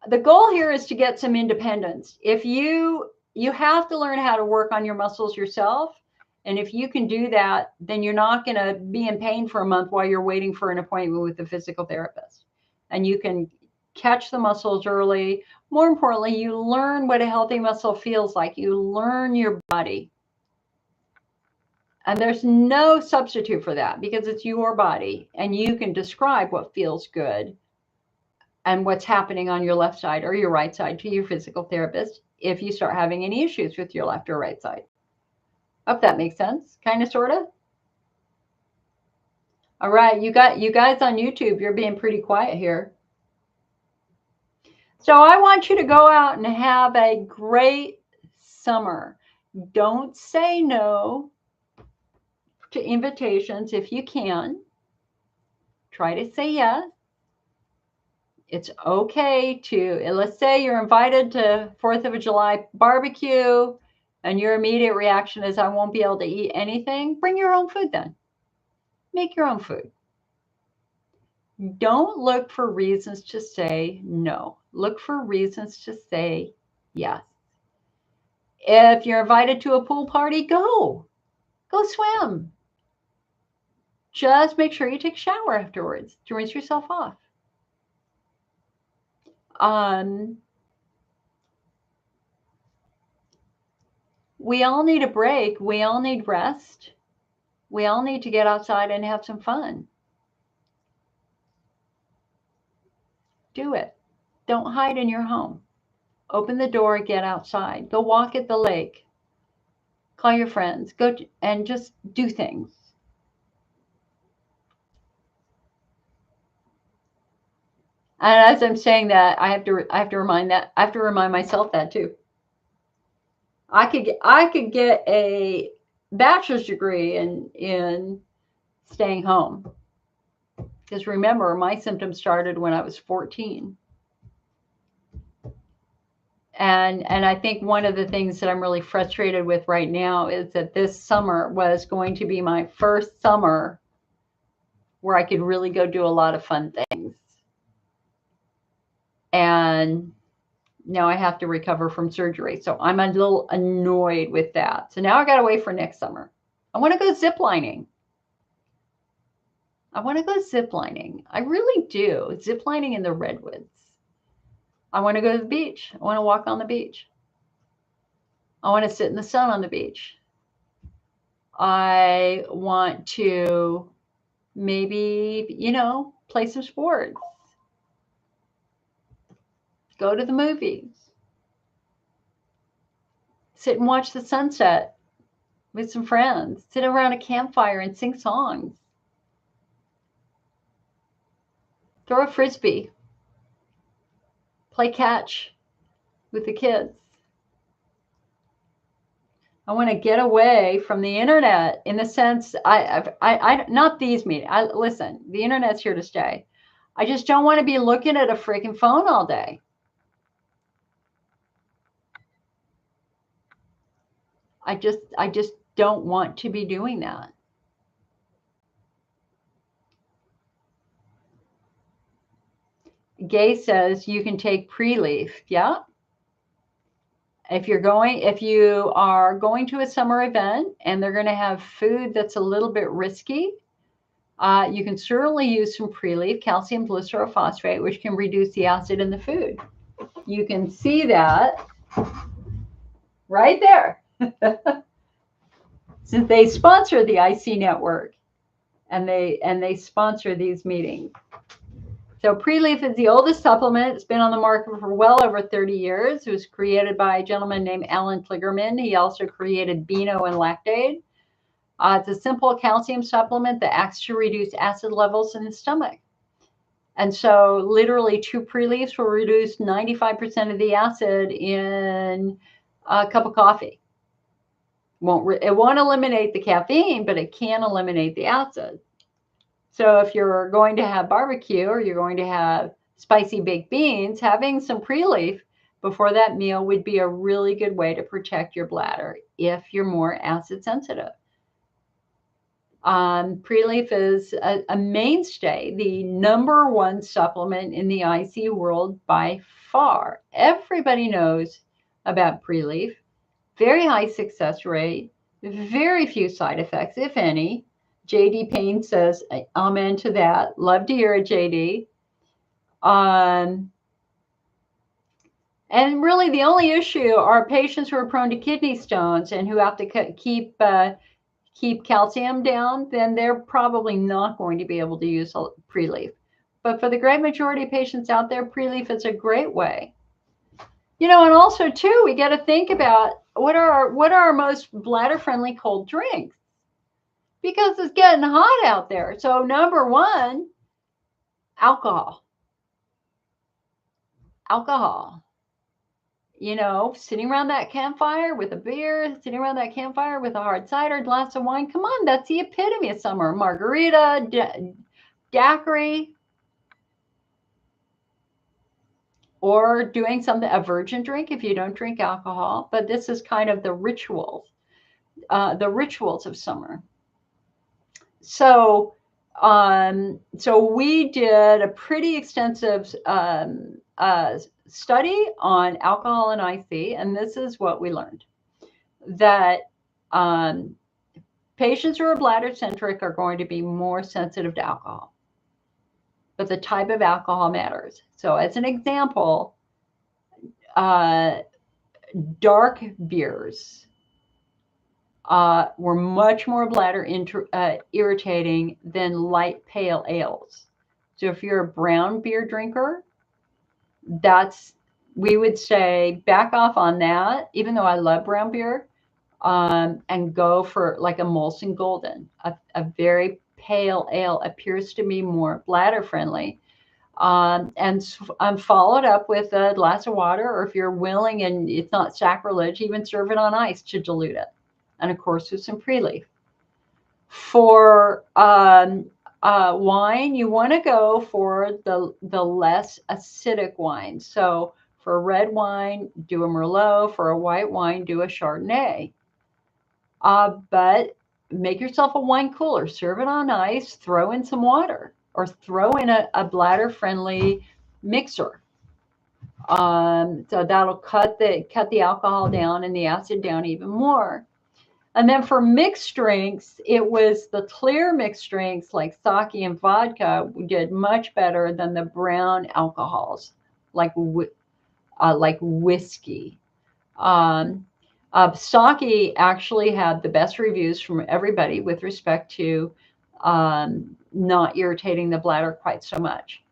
the goal here is to get some independence. If you have to learn how to work on your muscles yourself. And if you can do that, then you're not going to be in pain for a month while you're waiting for an appointment with a physical therapist. And you can catch the muscles early. More importantly, you learn what a healthy muscle feels like. You learn your body. And there's no substitute for that because it's your body and you can describe what feels good and what's happening on your left side or your right side to your physical therapist if you start having any issues with your left or right side. Hope that makes sense. Kind of, sort of. All right, you guys on YouTube, you're being pretty quiet here. So I want you to go out and have a great summer. Don't say no to invitations if you can. Try to say yes. It's okay to, let's say you're invited to 4th of July barbecue and your immediate reaction is, I won't be able to eat anything. Bring your own food then. Make your own food. Don't look for reasons to say no. Look for reasons to say yes. If you're invited to a pool party, go swim. Just make sure you take a shower afterwards to rinse yourself off. We all need a break. We all need rest. We all need to get outside and have some fun. Do it. Don't hide in your home. Open the door, get outside. Go walk at the lake. Call your friends. Go and just do things. And as I'm saying that, I have to remind myself that too. I could get a bachelor's degree in staying home. Because remember, my symptoms started when I was 14. And I think one of the things that I'm really frustrated with right now is that this summer was going to be my first summer where I could really go do a lot of fun things. And now I have to recover from surgery. So I'm a little annoyed with that. So now I got to wait for next summer. I want to go ziplining. I really do. Ziplining in the redwoods. I want to go to the beach. I want to walk on the beach. I want to sit in the sun on the beach. I want to maybe, play some sports. Go to the movies. Sit and watch the sunset with some friends. Sit around a campfire and sing songs. Throw a frisbee. Play catch with the kids. I want to get away from the internet in the sense, I not these meetings. Listen, the internet's here to stay. I just don't want to be looking at a freaking phone all day. I just don't want to be doing that. Gay says you can take pre-leaf. Yeah. If you are going to a summer event and they're going to have food that's a little bit risky, you can certainly use some pre-leaf, calcium glycerophosphate, which can reduce the acid in the food. You can see that right there. Since they sponsor the IC network and they sponsor these meetings. So pre-leaf is the oldest supplement. It's been on the market for well over 30 years. It was created by a gentleman named Alan Kligerman. He also created Beano and Lactaid. It's a simple calcium supplement that acts to reduce acid levels in the stomach. And so literally 2 pre-leaves will reduce 95% of the acid in a cup of coffee. It won't eliminate the caffeine, but it can eliminate the acid. So if you're going to have barbecue or you're going to have spicy baked beans, having some pre-leaf before that meal would be a really good way to protect your bladder if you're more acid sensitive. Pre-leaf is a mainstay, the #1 supplement in the IC world by far. Everybody knows about pre-leaf. Very high success rate, very few side effects, if any. JD Payne says, amen to that. Love to hear it, JD. And really the only issue are patients who are prone to kidney stones and who have to keep keep calcium down, then they're probably not going to be able to use pre-leaf. But for the great majority of patients out there, pre-leaf is a great way. You know, and also too, we got to think about what are our most bladder-friendly cold drinks, because it's getting hot out there. So number one, alcohol. Alcohol. You know, sitting around that campfire with a beer, sitting around that campfire with a hard cider, glass of wine. Come on, that's the epitome of summer. Margarita, daiquiri, or doing something, a virgin drink if you don't drink alcohol. But this is kind of the rituals of summer. So, so we did a pretty extensive study on alcohol and IC, and this is what we learned: that patients who are bladder centric are going to be more sensitive to alcohol, but the type of alcohol matters. So, as an example, dark beers were much more bladder irritating than light pale ales. So if you're a brown beer drinker, we would say back off on that, even though I love brown beer, and go for like a Molson Golden. A very pale ale appears to be more bladder friendly. And followed up with a glass of water, or if you're willing and it's not sacrilege, even serve it on ice to dilute it. And of course, with some pre-leaf. For wine, you want to go for the less acidic wine. So for a red wine, do a Merlot. For a white wine, do a Chardonnay. But make yourself a wine cooler, serve it on ice, throw in some water, or throw in a bladder-friendly mixer. So that'll cut the alcohol down and the acid down even more. And then for mixed drinks, it was the clear mixed drinks like sake and vodka did much better than the brown alcohols like whiskey. Sake actually had the best reviews from everybody with respect to not irritating the bladder quite so much.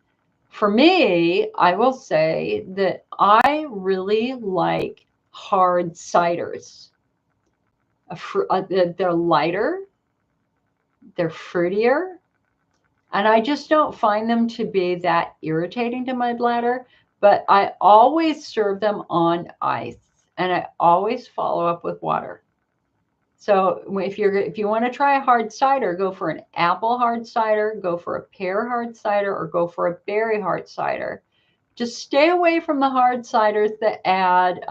For me, I will say that I really like hard ciders. They're lighter, they're fruitier, and I just don't find them to be that irritating to my bladder. But I always serve them on ice, and I always follow up with water. So if you want to try a hard cider, go for an apple hard cider, go for a pear hard cider, or go for a berry hard cider. Just stay away from the hard ciders that add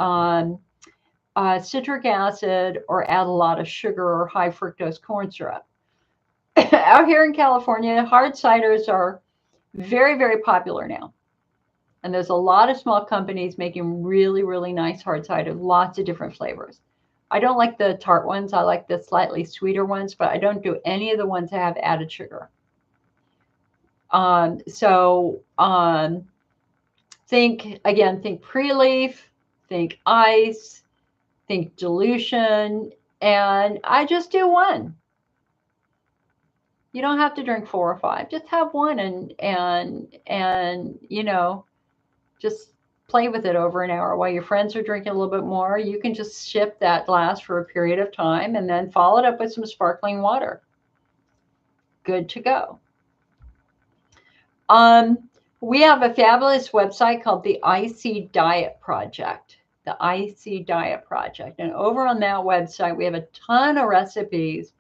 citric acid or add a lot of sugar or high fructose corn syrup. Out here in California, hard ciders are very, very popular now. And there's a lot of small companies making really, really nice hard cider, lots of different flavors. I don't like the tart ones. I like the slightly sweeter ones, but I don't do any of the ones that have added sugar. Think pre-leaf, think ice, think dilution, and I just do one. You don't have to drink 4 or 5. Just have one and you know, just play with it over an hour while your friends are drinking a little bit more. You can just sip that glass for a period of time and then follow it up with some sparkling water. Good to go. We have a fabulous website called the IC Diet Project. The IC Diet Project. And over on that website, we have a ton of recipes,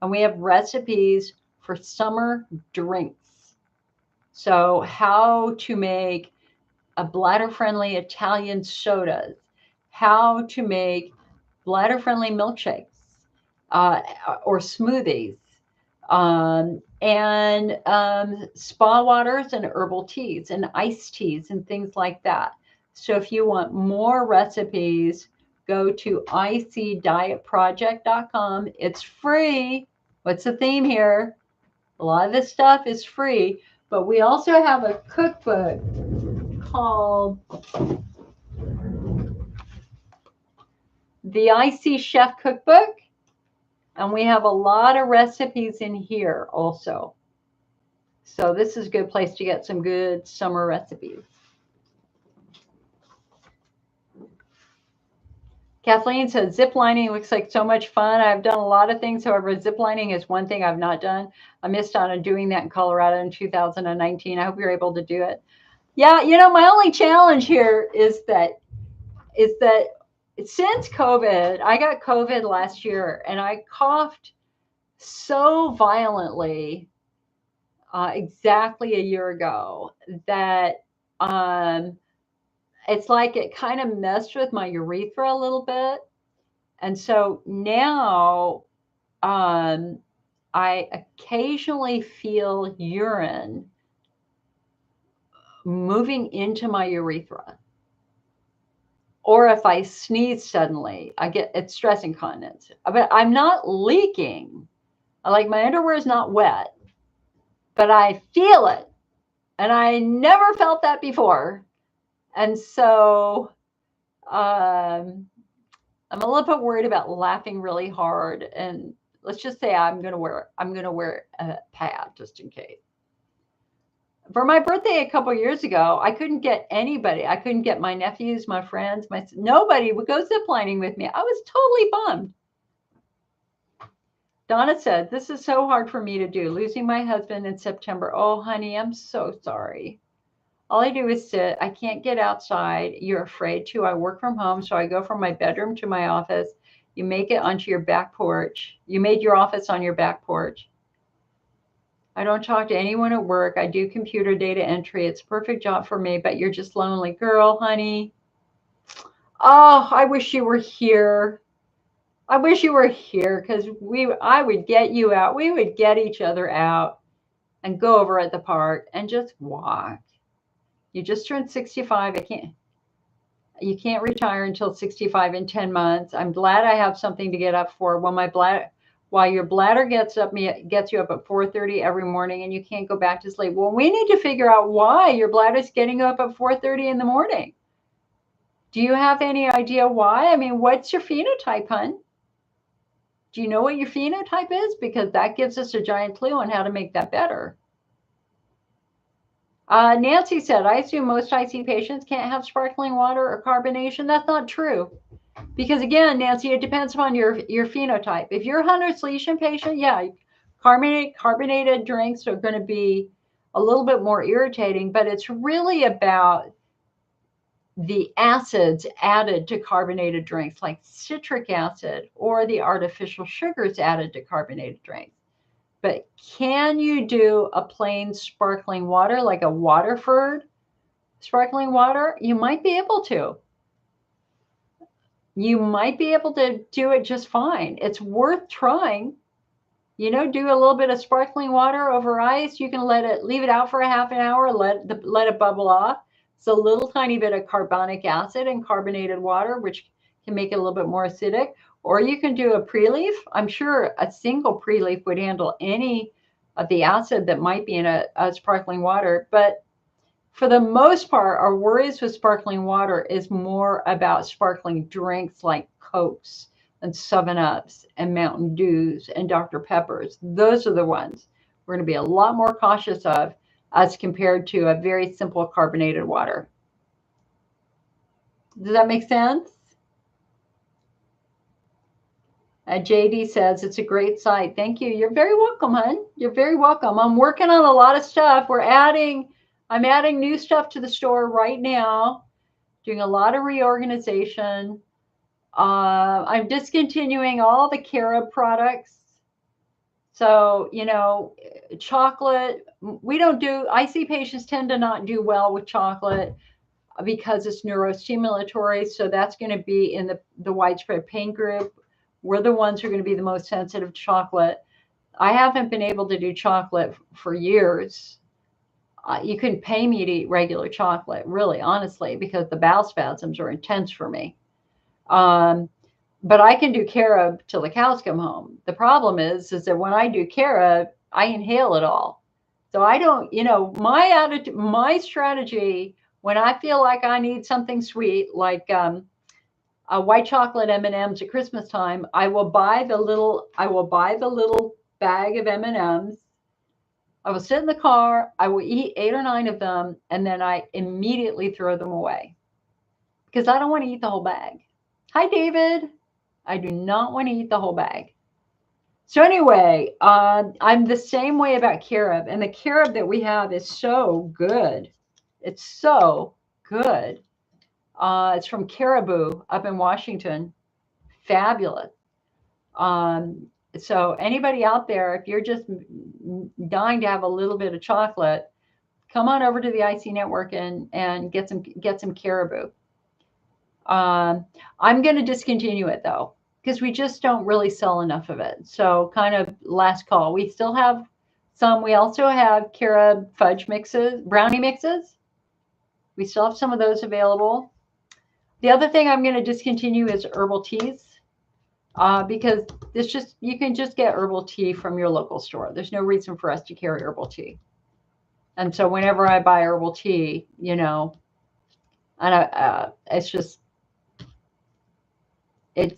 and we have recipes for summer drinks. So how to make a bladder-friendly Italian sodas, how to make bladder-friendly milkshakes or smoothies, and spa waters and herbal teas and iced teas and things like that. So if you want more recipes, go to icdietproject.com. It's free. What's the theme here? A lot of this stuff is free, but we also have a cookbook called the IC Chef Cookbook. And we have a lot of recipes in here also. So this is a good place to get some good summer recipes. Kathleen says, zip lining looks like so much fun. I've done a lot of things. However, zip lining is one thing I've not done. I missed out on doing that in Colorado in 2019. I hope you're able to do it. Yeah, my only challenge here is that since COVID, I got COVID last year and I coughed so violently exactly a year ago that it's like it kind of messed with my urethra a little bit. And so now I occasionally feel urine moving into my urethra. Or if I sneeze suddenly, it's stress incontinence. But I'm not leaking. Like my underwear is not wet, but I feel it. And I never felt that before. And so I'm a little bit worried about laughing really hard. And let's just say I'm gonna wear a pad just in case. For my birthday a couple years ago, I couldn't get anybody. I couldn't get my nephews, my friends, nobody would go ziplining with me. I was totally bummed. Donna said, this is so hard for me to do. Losing my husband in September. Oh, honey, I'm so sorry. All I do is sit. I can't get outside. You're afraid to. I work from home, so I go from my bedroom to my office. You make it onto your back porch. You made your office on your back porch. I don't talk to anyone at work. I do computer data entry. It's a perfect job for me, but you're just lonely. Girl, honey. Oh, I wish you were here. I wish you were here because I would get you out. We would get each other out and go over at the park and just walk. You just turned 65. You can't retire until 65 in 10 months. I'm glad I have something to get up for. While your bladder gets you up at 4:30 every morning and you can't go back to sleep. Well, we need to figure out why your bladder's getting up at 4:30 in the morning. Do you have any idea why? I mean, what's your phenotype, hun? Do you know what your phenotype is? Because that gives us a giant clue on how to make that better. Nancy said, I assume most IC patients can't have sparkling water or carbonation. That's not true. Because again, Nancy, it depends upon your phenotype. If you're a Hunner's lesion patient, yeah, carbonated drinks are going to be a little bit more irritating, but it's really about the acids added to carbonated drinks, like citric acid or the artificial sugars added to carbonated drinks. But can you do a plain sparkling water, like a Waterford sparkling water? You might be able to. You might be able to do it just fine. It's worth trying. Do a little bit of sparkling water over ice. You can leave it out for a half an hour, let it bubble off. It's a little tiny bit of carbonic acid and carbonated water, which can make it a little bit more acidic. Or you can do a pre-leaf. I'm sure a single pre-leaf would handle any of the acid that might be in a sparkling water. But for the most part, our worries with sparkling water is more about sparkling drinks like Cokes and 7-Ups and Mountain Dews and Dr. Peppers. Those are the ones we're going to be a lot more cautious of as compared to a very simple carbonated water. Does that make sense? JD says, it's a great site. Thank you. You're very welcome, hon. You're very welcome. I'm working on a lot of stuff. I'm adding new stuff to the store right now, doing a lot of reorganization. I'm discontinuing all the Carob products. So, chocolate, IC patients tend to not do well with chocolate because it's neurostimulatory. So that's going to be in the widespread pain group. We're the ones who are going to be the most sensitive to chocolate. I haven't been able to do chocolate for years. You couldn't pay me to eat regular chocolate, really, honestly, because the bowel spasms are intense for me. But I can do Carob till the cows come home. The problem is that when I do Carob, I inhale it all. So I don't, my strategy when I feel like I need something sweet, like white chocolate M&Ms at Christmas time, I will buy the little bag of M&Ms. I will sit in the car, I will eat 8 or 9 of them, and then I immediately throw them away because I don't want to eat the whole bag. Hi, David. I do not want to eat the whole bag. So anyway, I'm the same way about carob, and the carob that we have is so good. It's so good. It's from Caribou up in Washington. Fabulous. So anybody out there, if you're just dying to have a little bit of chocolate, come on over to the IC Network and get some Caribou. I'm going to discontinue it though, because we just don't really sell enough of it. So kind of last call. We still have some. We also have carob fudge mixes, brownie mixes. We still have some of those available. The other thing I'm going to discontinue is herbal teas. Because you can just get herbal tea from your local store. There's no reason for us to carry herbal tea. And so whenever I buy herbal tea, and it's just,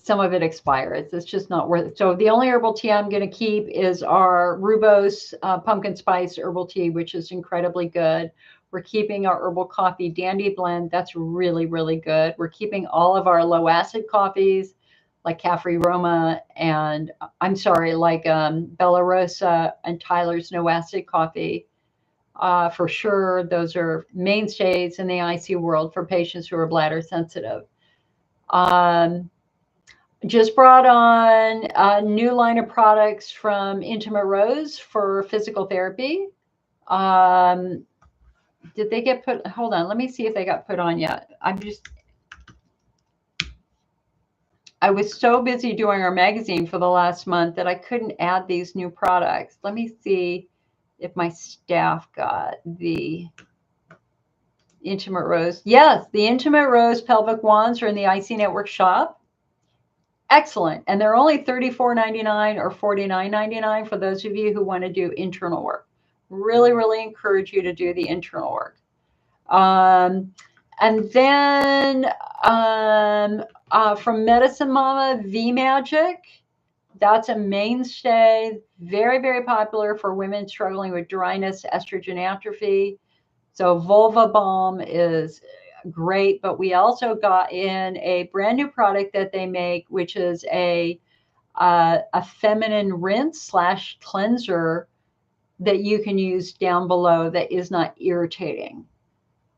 some of it expires. It's just not worth it. So the only herbal tea I'm going to keep is our Rubos pumpkin spice herbal tea, which is incredibly good. We're keeping our herbal coffee dandy blend. That's really, really good. We're keeping all of our low acid coffees, like Cafe Roma and Bella Rosa and Tyler's No Acid Coffee. For sure, those are mainstays in the IC world for patients who are bladder sensitive. Just brought on a new line of products from Intimate Rose for physical therapy. Did they get put? Hold on, let me see if they got put on yet. I was so busy doing our magazine for the last month that I couldn't add these new products. Let me see if my staff got the Intimate Rose. Yes, the Intimate Rose pelvic wands are in the IC Network shop. Excellent. And they're only $34.99 or $49.99 for those of you who want to do internal work. Really, really encourage you to do the internal work. And then from Medicine Mama, V-Magic. That's a mainstay, very, very popular for women struggling with dryness, estrogen atrophy. So Vulva Balm is great, but we also got in a brand new product that they make, which is a feminine rinse / cleanser that you can use down below that is not irritating.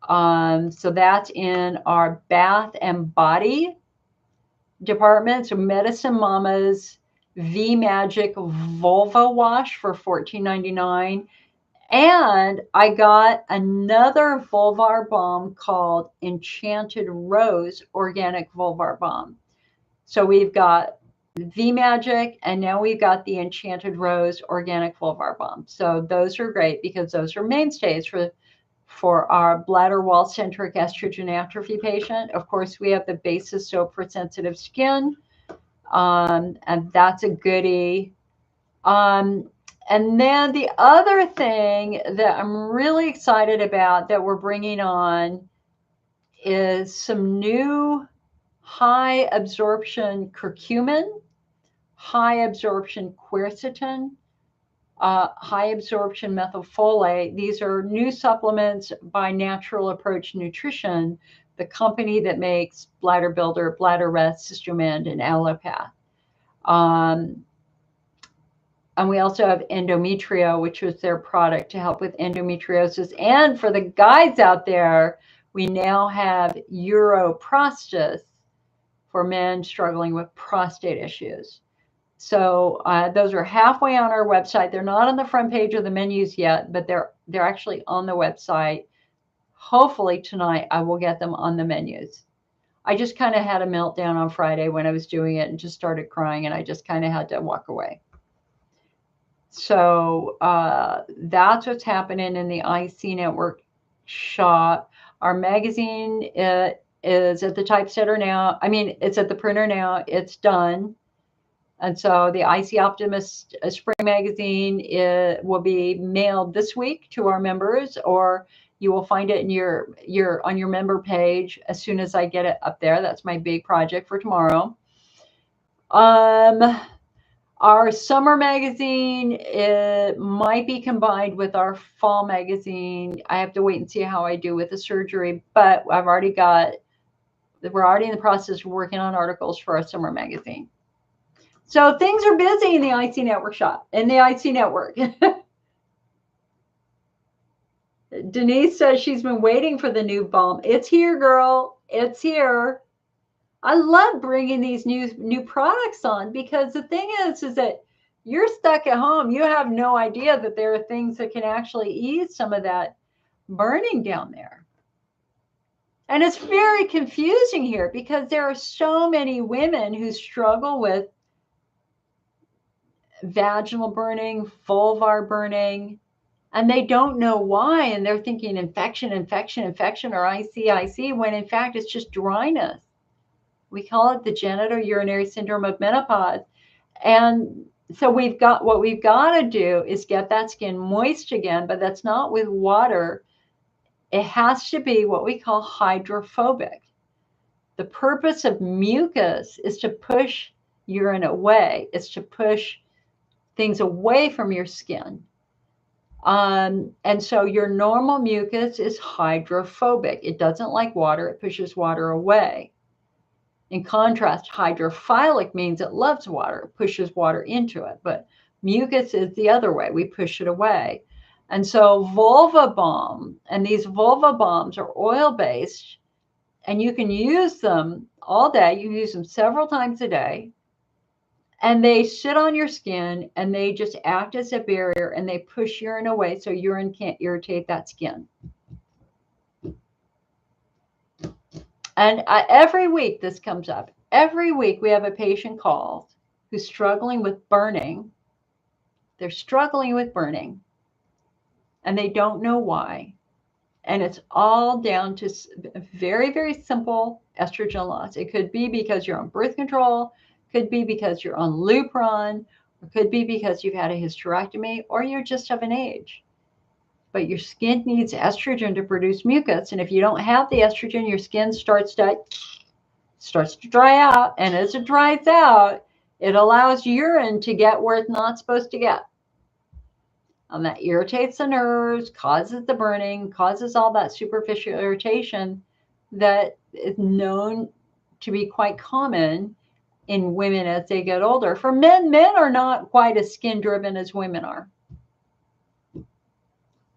So that's in our bath and body department. So Medicine Mama's V-Magic Vulva Wash for $14.99. And I got another Vulvar Balm called Enchanted Rose Organic Vulvar Balm. So we've got V-Magic, and now we've got the Enchanted Rose Organic Vulvar Balm. So those are great because those are mainstays for our bladder wall centric estrogen atrophy patient. Of course, we have the Basis soap for sensitive skin, and that's a goodie. And then the other thing that I'm really excited about that we're bringing on is some new high absorption curcumin, high absorption quercetin, high absorption methylfolate. These are new supplements by Natural Approach Nutrition, the company that makes Bladder Builder, Bladder Rest, Cystomend, and Allopath. And we also have Endometrio, which was their product to help with endometriosis. And for the guys out there, we now have Uroprostis for men struggling with prostate issues. So those are halfway on our website. They're not on the front page of the menus yet, but they're actually on the website. Hopefully tonight I will get them on the menus. I just kind of had a meltdown on Friday when I was doing it and just started crying, and I just kind of had to walk away. So that's what's happening in the IC Network shop. Our magazine is at the typesetter now. I mean, it's at the printer now. It's done. And so the IC Optimist Spring Magazine will be mailed this week to our members, or You will find it in your on your member page as soon as I get it up there. That's my big project for tomorrow. Our summer magazine, it might be combined with our fall magazine. I have to wait and see how I do with the surgery, but we're already in the process of working on articles for our summer magazine. So things are busy in the IC Network shop, in the IC Network. Denise says she's been waiting for the new balm. It's here, girl. It's here. I love bringing these new products on, because the thing is that you're stuck at home. You have no idea that there are things that can actually ease some of that burning down there. And it's very confusing here because there are so many women who struggle with vaginal burning, vulvar burning, and they don't know why. And they're thinking infection, or IC, when in fact it's just dryness. We call it the genitourinary syndrome of menopause. And so what we've got to do is get that skin moist again, but that's not with water. It has to be what we call hydrophobic. The purpose of mucus is to push urine away. It's to push things away from your skin. And so your normal mucus is hydrophobic. It doesn't like water. It pushes water away. In contrast, hydrophilic means it loves water, it pushes water into it. But mucus is the other way. We push it away. And so vulva balm, and these vulva balms are oil-based, and you can use them all day. You use them several times a day. And they sit on your skin, and they just act as a barrier, and they push urine away so urine can't irritate that skin. And every week this comes up. Every week we have a patient call who's struggling with burning. They're struggling with burning, and they don't know why. And it's all down to very, very simple estrogen loss. It could be because you're on birth control, could be because you're on Lupron, or could be because you've had a hysterectomy, or you're just of an age. But your skin needs estrogen to produce mucus. And if you don't have the estrogen, your skin starts to dry out. And as it dries out, it allows urine to get where it's not supposed to get. And that irritates the nerves, causes the burning, causes all that superficial irritation that is known to be quite common in women as they get older. For men are not quite as skin driven as women are.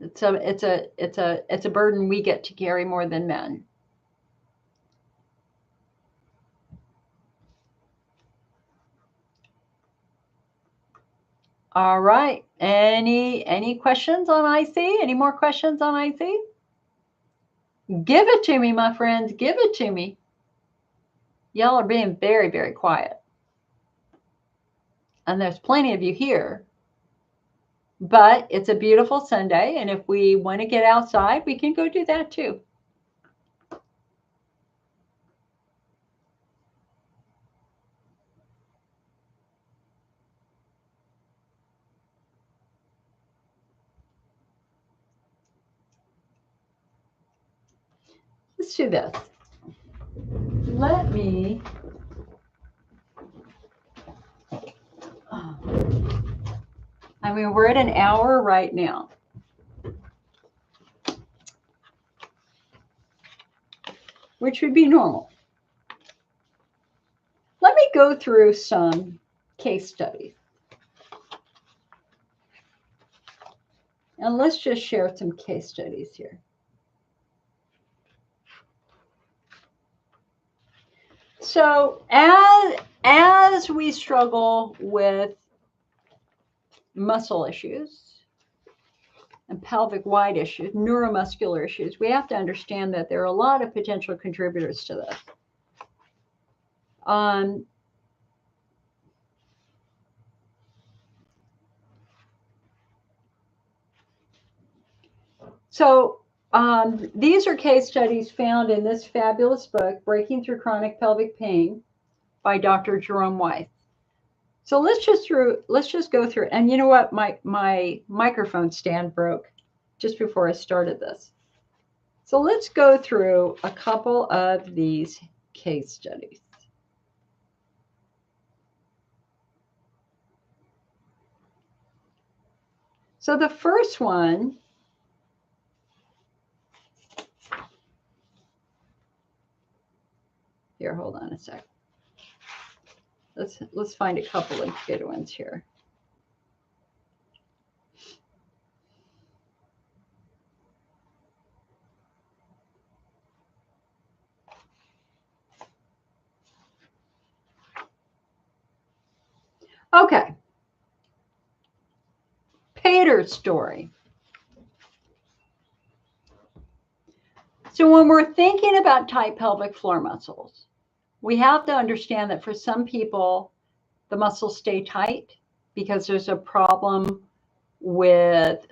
It's a burden we get to carry more than men. All right. Any questions on IC? Any more questions on IC? Give it to me, my friends. Give it to me. Y'all are being very, very quiet. And there's plenty of you here. But it's a beautiful Sunday, and if we want to get outside, we can go do that too. Let's do this. Let me we're at an hour right now. Which would be normal. Let me go through some case studies. And let's just share some case studies here. So as we struggle with muscle issues and pelvic wide issues, neuromuscular issues, we have to understand that there are a lot of potential contributors to this. These are case studies found in this fabulous book, Breaking Through Chronic Pelvic Pain, by Dr. Jerome Weiss. So let's just go through. And you know what? My microphone stand broke just before I started this. So let's go through a couple of these case studies. So the first one, here, hold on a sec. Let's find a couple of good ones here. Okay. Peter's story. So when we're thinking about tight pelvic floor muscles, we have to understand that for some people, the muscles stay tight because there's a problem with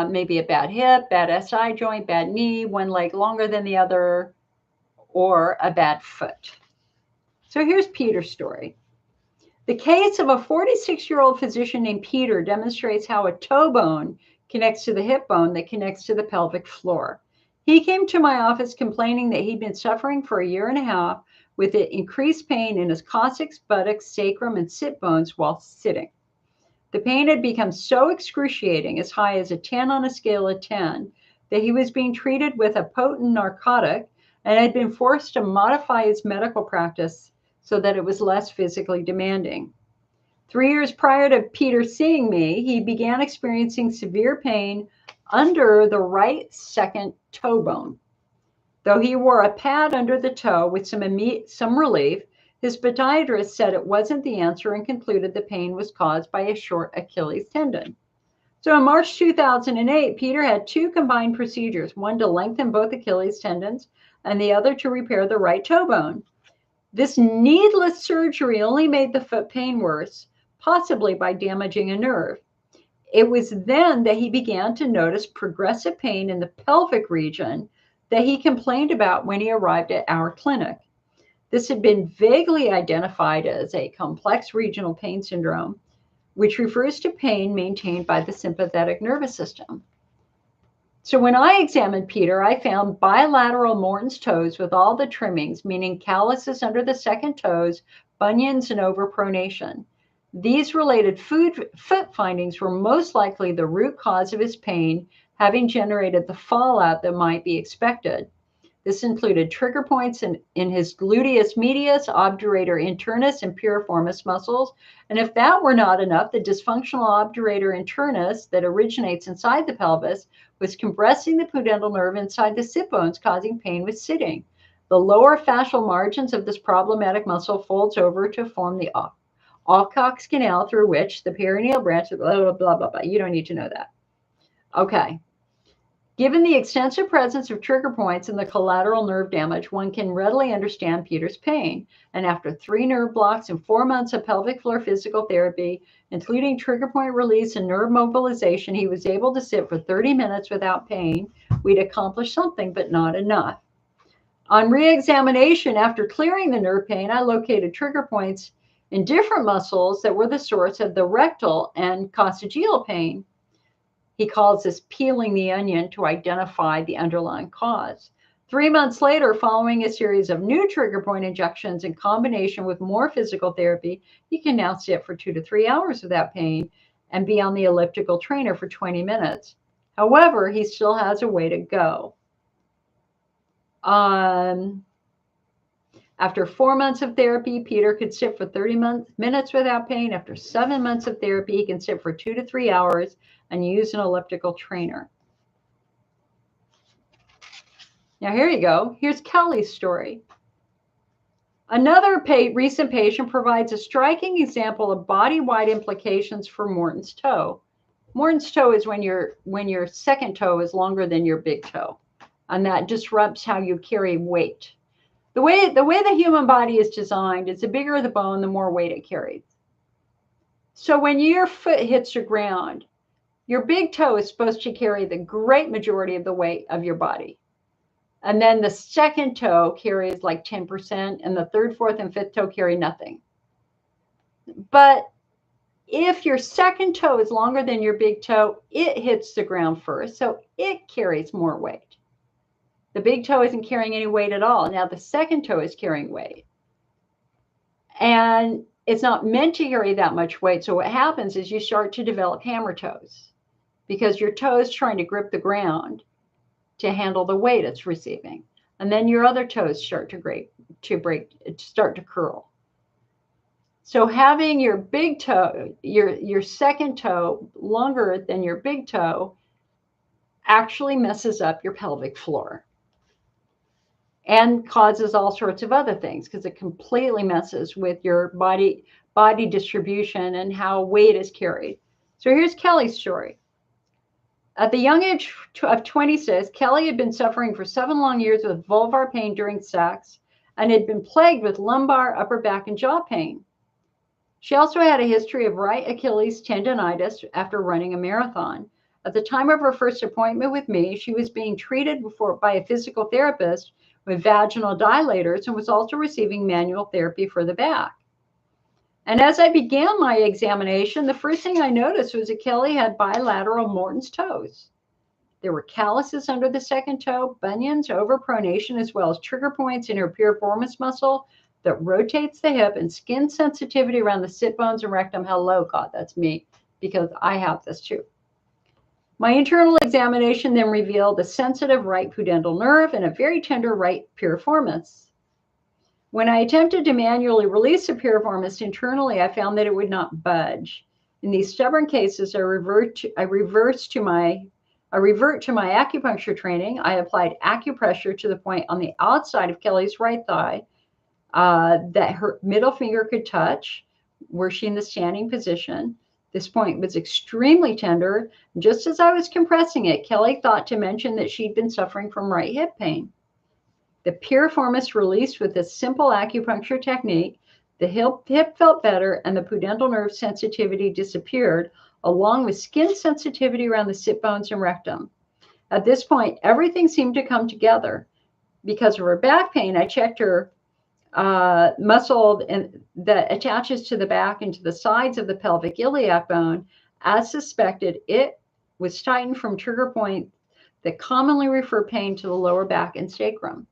maybe a bad hip, bad SI joint, bad knee, one leg longer than the other, or a bad foot. So here's Peter's story. The case of a 46-year-old physician named Peter demonstrates how a toe bone connects to the hip bone that connects to the pelvic floor. He came to my office complaining that he'd been suffering for a year and a half with increased pain in his coccyx, buttocks, sacrum, and sit bones while sitting. The pain had become so excruciating, as high as a 10 on a scale of 10, that he was being treated with a potent narcotic and had been forced to modify his medical practice so that it was less physically demanding. 3 years prior to Peter seeing me, he began experiencing severe pain under the right second toe bone. Though he wore a pad under the toe with some relief, his podiatrist said it wasn't the answer and concluded the pain was caused by a short Achilles tendon. So in March 2008, Peter had 2 combined procedures, one to lengthen both Achilles tendons and the other to repair the right toe bone. This needless surgery only made the foot pain worse, possibly by damaging a nerve. It was then that he began to notice progressive pain in the pelvic region that he complained about when he arrived at our clinic. This had been vaguely identified as a complex regional pain syndrome, which refers to pain maintained by the sympathetic nervous system. So when I examined Peter, I found bilateral Morton's toes with all the trimmings, meaning calluses under the second toes, bunions, and overpronation. These related foot findings were most likely the root cause of his pain, having generated the fallout that might be expected. This included trigger points in his gluteus medius, obturator internus, and piriformis muscles. And if that were not enough, the dysfunctional obturator internus that originates inside the pelvis was compressing the pudendal nerve inside the sit bones, causing pain with sitting. The lower fascial margins of this problematic muscle folds over to form the Alcock's canal, through which the perineal branch, blah, blah, blah, blah, blah. You don't need to know that. Okay. Given the extensive presence of trigger points and the collateral nerve damage, one can readily understand Peter's pain. And after 3 nerve blocks and 4 months of pelvic floor physical therapy, including trigger point release and nerve mobilization, he was able to sit for 30 minutes without pain. We'd accomplished something, but not enough. On re-examination, after clearing the nerve pain, I located trigger points in different muscles that were the source of the rectal and coccygeal pain. He calls this peeling the onion to identify the underlying cause. 3 months later, following a series of new trigger point injections in combination with more physical therapy, he can now sit for 2 to 3 hours without pain and be on the elliptical trainer for 20 minutes. However, he still has a way to go. After 4 months of therapy, Peter could sit for 30 minutes without pain. After 7 months of therapy, he can sit for 2 to 3 hours and use an elliptical trainer. Now, here you go. Here's Kelly's story. Another recent patient provides a striking example of body-wide implications for Morton's toe. Morton's toe is when your second toe is longer than your big toe, and that disrupts how you carry weight. The way the human body is designed is the bigger the bone, the more weight it carries. So when your foot hits the ground, your big toe is supposed to carry the great majority of the weight of your body. And then the second toe carries like 10%, and the third, fourth, and fifth toe carry nothing. But if your second toe is longer than your big toe, it hits the ground first, so it carries more weight. The big toe isn't carrying any weight at all. Now the second toe is carrying weight. And it's not meant to carry that much weight. So what happens is you start to develop hammer toes because your toe is trying to grip the ground to handle the weight it's receiving. And then your other toes start to curl. So having your big toe, your second toe longer than your big toe actually messes up your pelvic floor and causes all sorts of other things because it completely messes with your body distribution and how weight is carried. So here's Kelly's story. At the young age of 26, Kelly had been suffering for 7 long years with vulvar pain during sex and had been plagued with lumbar, upper back, and jaw pain. She also had a history of right Achilles tendonitis after running a marathon. At the time of her first appointment with me, she was being treated by a physical therapist with vaginal dilators and was also receiving manual therapy for the back. And as I began my examination, the first thing I noticed was that Kelly had bilateral Morton's toes. There were calluses under the second toe, bunions, overpronation, as well as trigger points in her piriformis muscle that rotates the hip, and skin sensitivity around the sit bones and rectum. Hello, God, that's me, because I have this too. My internal examination then revealed a sensitive right pudendal nerve and a very tender right piriformis. When I attempted to manually release the piriformis internally, I found that it would not budge. In these stubborn cases, I revert to my acupuncture training. I applied acupressure to the point on the outside of Kelly's right thigh that her middle finger could touch, were she in the standing position. This point was extremely tender. Just as I was compressing it, Kelly thought to mention that she'd been suffering from right hip pain. The piriformis released with this simple acupuncture technique. The hip felt better and the pudendal nerve sensitivity disappeared, along with skin sensitivity around the sit bones and rectum. At this point, everything seemed to come together. Because of her back pain, I checked her muscle that attaches to the back and to the sides of the pelvic iliac bone. As suspected, it was tightened from trigger points that commonly refer pain to the lower back and sacrum.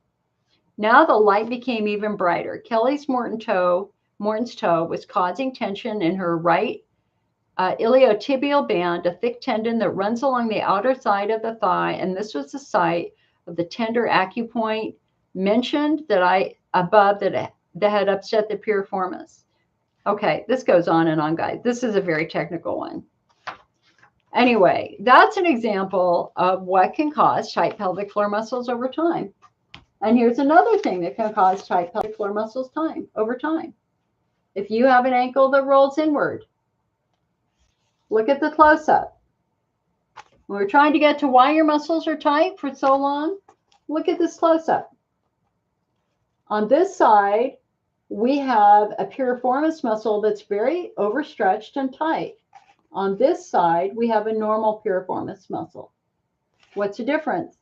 Now the light became even brighter. Kelly's Morton's toe was causing tension in her right iliotibial band, a thick tendon that runs along the outer side of the thigh, and this was the site of the tender acupoint mentioned that had upset the piriformis. Okay, this goes on and on, guys. This is a very technical one. Anyway, that's an example of what can cause tight pelvic floor muscles over time. And here's another thing that can cause tight pelvic floor muscles over time. If you have an ankle that rolls inward, look at the close-up. When we're trying to get to why your muscles are tight for so long, look at this close-up. On this side, we have a piriformis muscle that's very overstretched and tight. On this side, we have a normal piriformis muscle. What's the difference?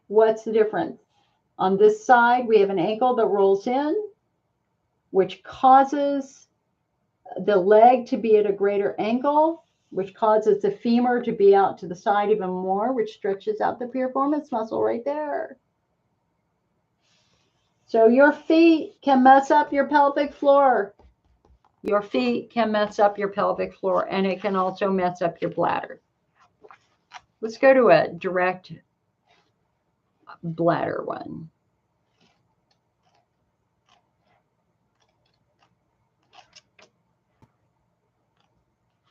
What's the difference? On this side, we have an ankle that rolls in, which causes the leg to be at a greater angle, which causes the femur to be out to the side even more, which stretches out the piriformis muscle right there. So your feet can mess up your pelvic floor. Your feet can mess up your pelvic floor, and it can also mess up your bladder. Let's go to a direct bladder one.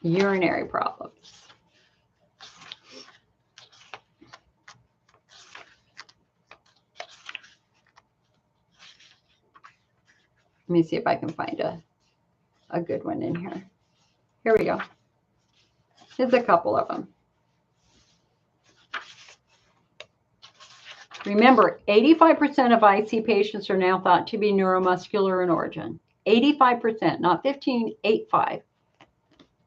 Urinary problems. Let me see if I can find a good one in here. Here we go. Here's a couple of them. Remember, 85% of IC patients are now thought to be neuromuscular in origin. 85%, not 15, 85.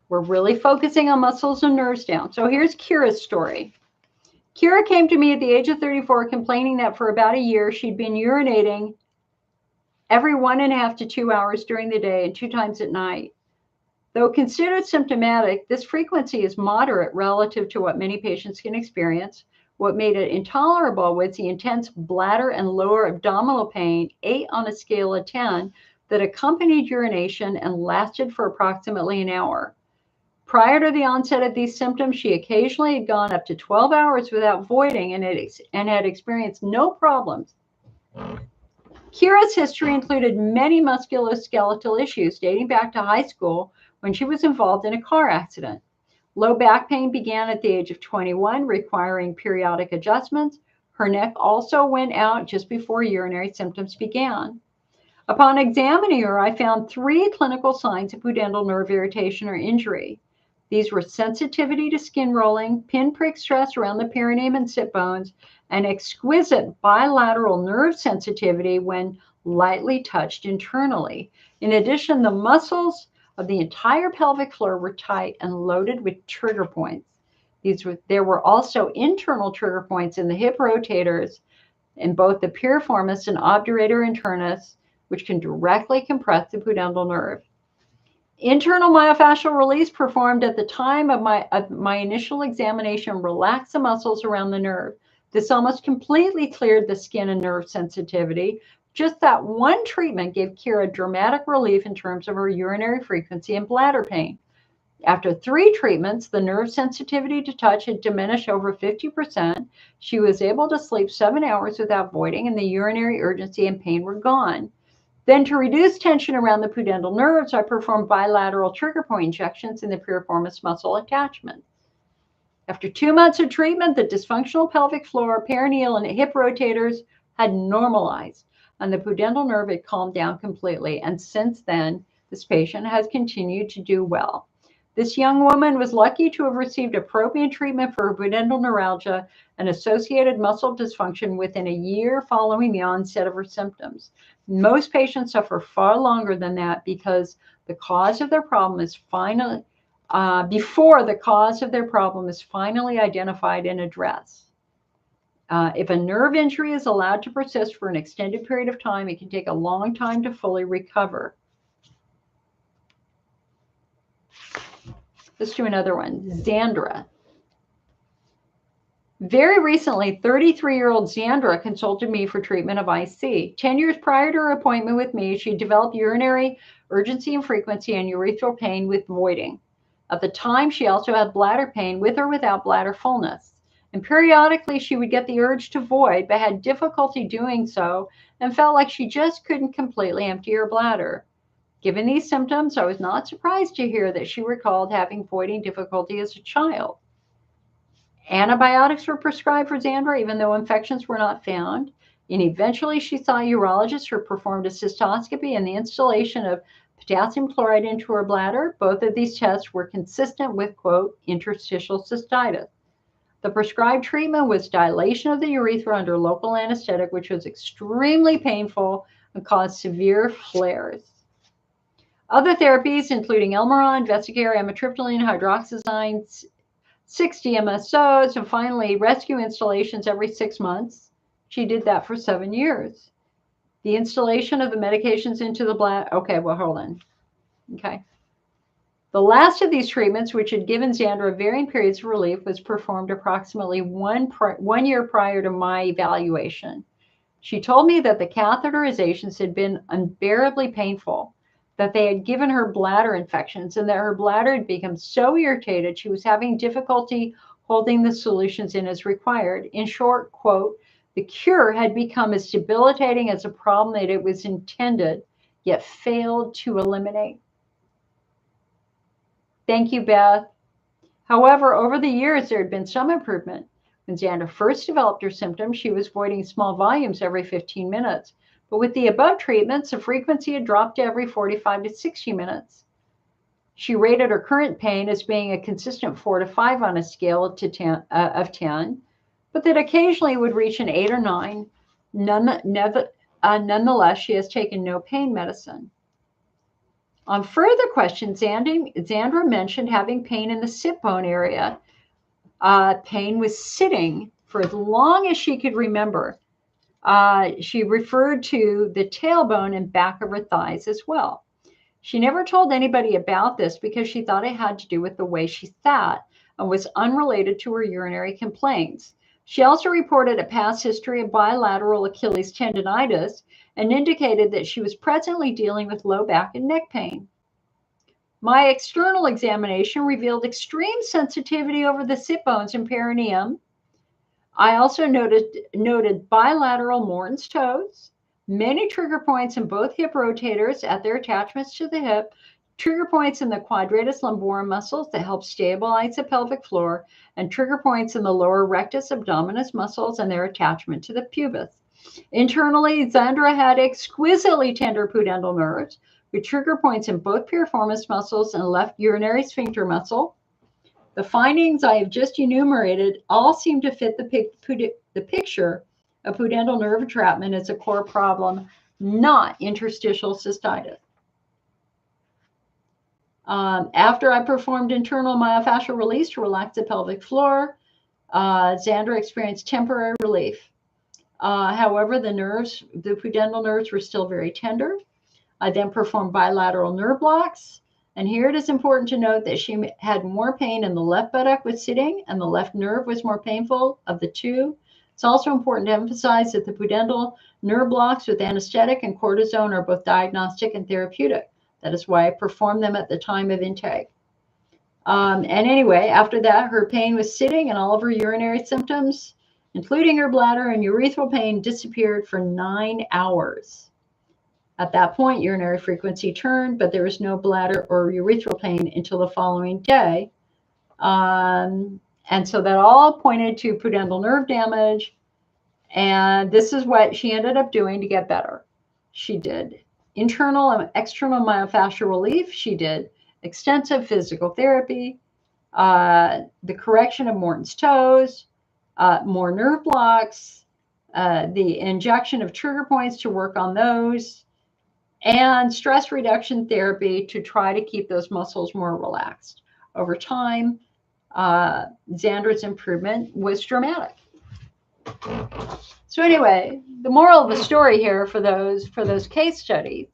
We're really focusing on muscles and nerves down. So here's Kira's story. Kira came to me at the age of 34 complaining that for about a year she'd been urinating every 1.5 to 2 hours during the day and 2 times at night. Though considered symptomatic, this frequency is moderate relative to what many patients can experience. What made it intolerable was the intense bladder and lower abdominal pain, 8 on a scale of 10, that accompanied urination and lasted for approximately an hour. Prior to the onset of these symptoms, she occasionally had gone up to 12 hours without voiding and had experienced no problems. Kira's history included many musculoskeletal issues dating back to high school when she was involved in a car accident. Low back pain began at the age of 21, requiring periodic adjustments. Her neck also went out just before urinary symptoms began. Upon examining her, I found 3 clinical signs of pudendal nerve irritation or injury. These were sensitivity to skin rolling, pinprick stress around the perineum and sit bones, and exquisite bilateral nerve sensitivity when lightly touched internally. In addition, the muscles of the entire pelvic floor were tight and loaded with trigger points. There were also internal trigger points in the hip rotators in both the piriformis and obturator internus, which can directly compress the pudendal nerve. Internal myofascial release performed at the time of my initial examination relaxed the muscles around the nerve. This almost completely cleared the skin and nerve sensitivity. Just that one treatment gave Kira dramatic relief in terms of her urinary frequency and bladder pain. After 3 treatments, the nerve sensitivity to touch had diminished over 50%. She was able to sleep 7 hours without voiding, and the urinary urgency and pain were gone. Then, to reduce tension around the pudendal nerves, I performed bilateral trigger point injections in the piriformis muscle attachment. After 2 months of treatment, the dysfunctional pelvic floor, perineal, and hip rotators had normalized, and the pudendal nerve had calmed down completely. And since then, this patient has continued to do well. This young woman was lucky to have received appropriate treatment for her pudendal neuralgia and associated muscle dysfunction within a year following the onset of her symptoms. Most patients suffer far longer than that because the cause of their problem is before the cause of their problem is finally identified and addressed. If a nerve injury is allowed to persist for an extended period of time, it can take a long time to fully recover. Let's do another one. Xandra. Very recently, 33-year-old Xandra consulted me for treatment of IC. 10 years prior to her appointment with me, she developed urinary urgency and frequency and urethral pain with voiding. At the time, she also had bladder pain with or without bladder fullness. And periodically, she would get the urge to void, but had difficulty doing so and felt like she just couldn't completely empty her bladder. Given these symptoms, I was not surprised to hear that she recalled having voiding difficulty as a child. Antibiotics were prescribed for Xandra, even though infections were not found. And eventually, she saw a urologist who performed a cystoscopy and the installation of potassium chloride into her bladder. Both of these tests were consistent with, quote, interstitial cystitis. The prescribed treatment was dilation of the urethra under local anesthetic, which was extremely painful and caused severe flares. Other therapies, including Elmeron, Vesicare, amitriptyline, hydroxyzine, 60 MSOs, and finally rescue installations every 6 months. She did that for 7 years. The installation of the medications into the bladder. Okay, well, hold on. Okay. The last of these treatments, which had given Xandra varying periods of relief, was performed approximately one year prior to my evaluation. She told me that the catheterizations had been unbearably painful, that they had given her bladder infections, and that her bladder had become so irritated she was having difficulty holding the solutions in as required. In short, quote, the cure had become as debilitating as a problem that it was intended, yet failed to eliminate. Thank you, Beth. However, over the years, there had been some improvement. When Xandra first developed her symptoms, she was voiding small volumes every 15 minutes. But with the above treatments, the frequency had dropped to every 45 to 60 minutes. She rated her current pain as being a consistent 4 to 5 on a scale of 10, but that occasionally would reach an 8 or 9. Nonetheless, she has taken no pain medicine. On further questions, Xandra mentioned having pain in the sit bone area. Pain was sitting for as long as she could remember. She referred to the tailbone and back of her thighs as well. She never told anybody about this because she thought it had to do with the way she sat and was unrelated to her urinary complaints. She also reported a past history of bilateral Achilles tendonitis and indicated that she was presently dealing with low back and neck pain. My external examination revealed extreme sensitivity over the sit bones and perineum. I also noted bilateral Morton's toes, many trigger points in both hip rotators at their attachments to the hip, trigger points in the quadratus lumborum muscles that help stabilize the pelvic floor, and trigger points in the lower rectus abdominis muscles and their attachment to the pubis. Internally, Zandra had exquisitely tender pudendal nerves with trigger points in both piriformis muscles and left urinary sphincter muscle. The findings I have just enumerated all seem to fit the picture of pudendal nerve entrapment as a core problem, not interstitial cystitis. After I performed internal myofascial release to relax the pelvic floor, Zandra experienced temporary relief. However, the pudendal nerves were still very tender. I then performed bilateral nerve blocks. And here it is important to note that she had more pain in the left buttock with sitting, and the left nerve was more painful of the two. It's also important to emphasize that the pudendal nerve blocks with anesthetic and cortisone are both diagnostic and therapeutic. That is why I performed them at the time of intake. And anyway, after that, her pain with sitting and all of her urinary symptoms, including her bladder and urethral pain, disappeared for 9 hours. At that point, urinary frequency turned, but there was no bladder or urethral pain until the following day. And so that all pointed to pudendal nerve damage. And this is what she ended up doing to get better. She did internal and external myofascial relief. She did extensive physical therapy, the correction of Morton's toes, more nerve blocks, the injection of trigger points to work on those, and stress reduction therapy to try to keep those muscles more relaxed. Over time, Zandra's improvement was dramatic. So anyway, the moral of the story here for those case studies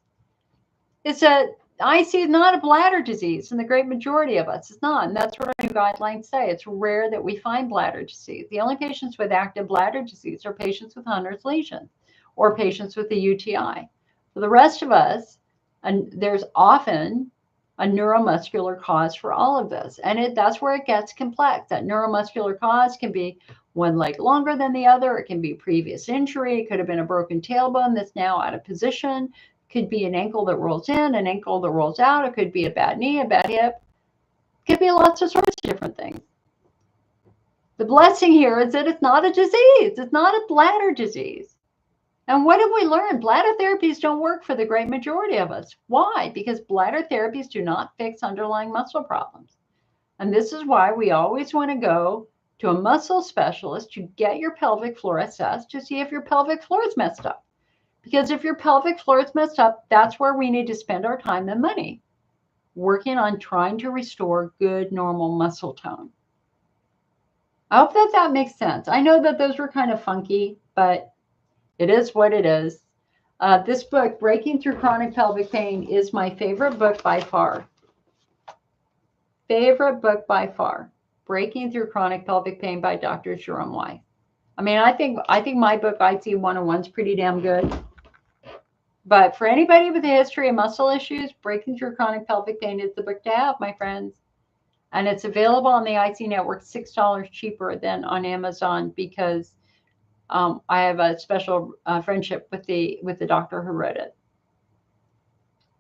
is that IC is not a bladder disease in the great majority of us. It's not, and that's what our new guidelines say. It's rare that we find bladder disease. The only patients with active bladder disease are patients with Hunner's lesion or patients with a UTI. For the rest of us, and there's often a neuromuscular cause for all of this. And that's where it gets complex. That neuromuscular cause can be one leg longer than the other. It can be previous injury. It could have been a broken tailbone that's now out of position. It could be an ankle that rolls in, an ankle that rolls out. It could be a bad knee, a bad hip. It could be lots of sorts of different things. The blessing here is that it's not a disease. It's not a bladder disease. And what have we learned? Bladder therapies don't work for the great majority of us. Why? Because bladder therapies do not fix underlying muscle problems. And this is why we always want to go to a muscle specialist to get your pelvic floor assessed to see if your pelvic floor is messed up. Because if your pelvic floor is messed up, that's where we need to spend our time and money, working on trying to restore good, normal muscle tone. I hope that makes sense. I know that those were kind of funky, but it is what it is. This book, Breaking Through Chronic Pelvic Pain, is my favorite book by far. Favorite book by far. Breaking Through Chronic Pelvic Pain by Dr. Jerome Weiss. I mean, I think my book, IC 101, is pretty damn good. But for anybody with a history of muscle issues, Breaking Through Chronic Pelvic Pain is the book to have, my friends. And it's available on the IC Network $6 cheaper than on Amazon because I have a special friendship with the doctor who wrote it.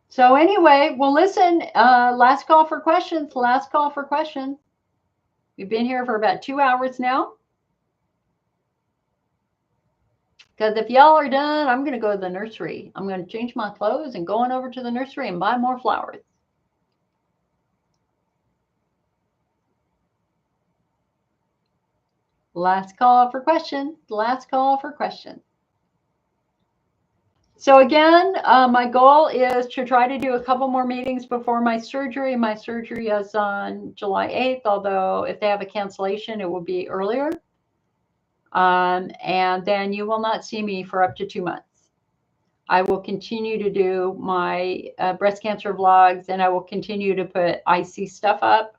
So anyway, well, listen, last call for questions. Last call for questions. We've been here for about 2 hours now. Because if y'all are done, I'm going to go to the nursery. I'm going to change my clothes and going over to the nursery and buy more flowers. Last call for questions. Last call for questions. So again, my goal is to try to do a couple more meetings before my surgery. My surgery is on July 8th, although if they have a cancellation, it will be earlier. And then you will not see me for up to 2 months. I will continue to do my breast cancer vlogs, and I will continue to put IC stuff up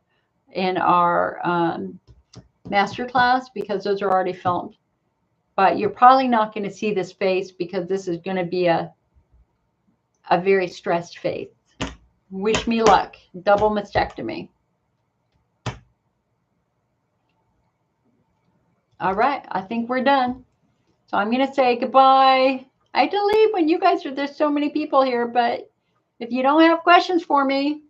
in our masterclass because those are already filmed. But you're probably not going to see this face because this is going to be a very stressed face. Wish me luck. Double mastectomy. All right, I think we're done. So I'm going to say goodbye. I had to leave when you guys are, there's so many people here, but if you don't have questions for me,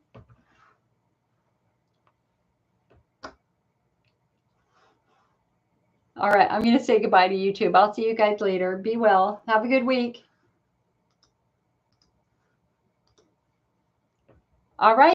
all right, I'm going to say goodbye to YouTube. I'll see you guys later. Be well. Have a good week. All right.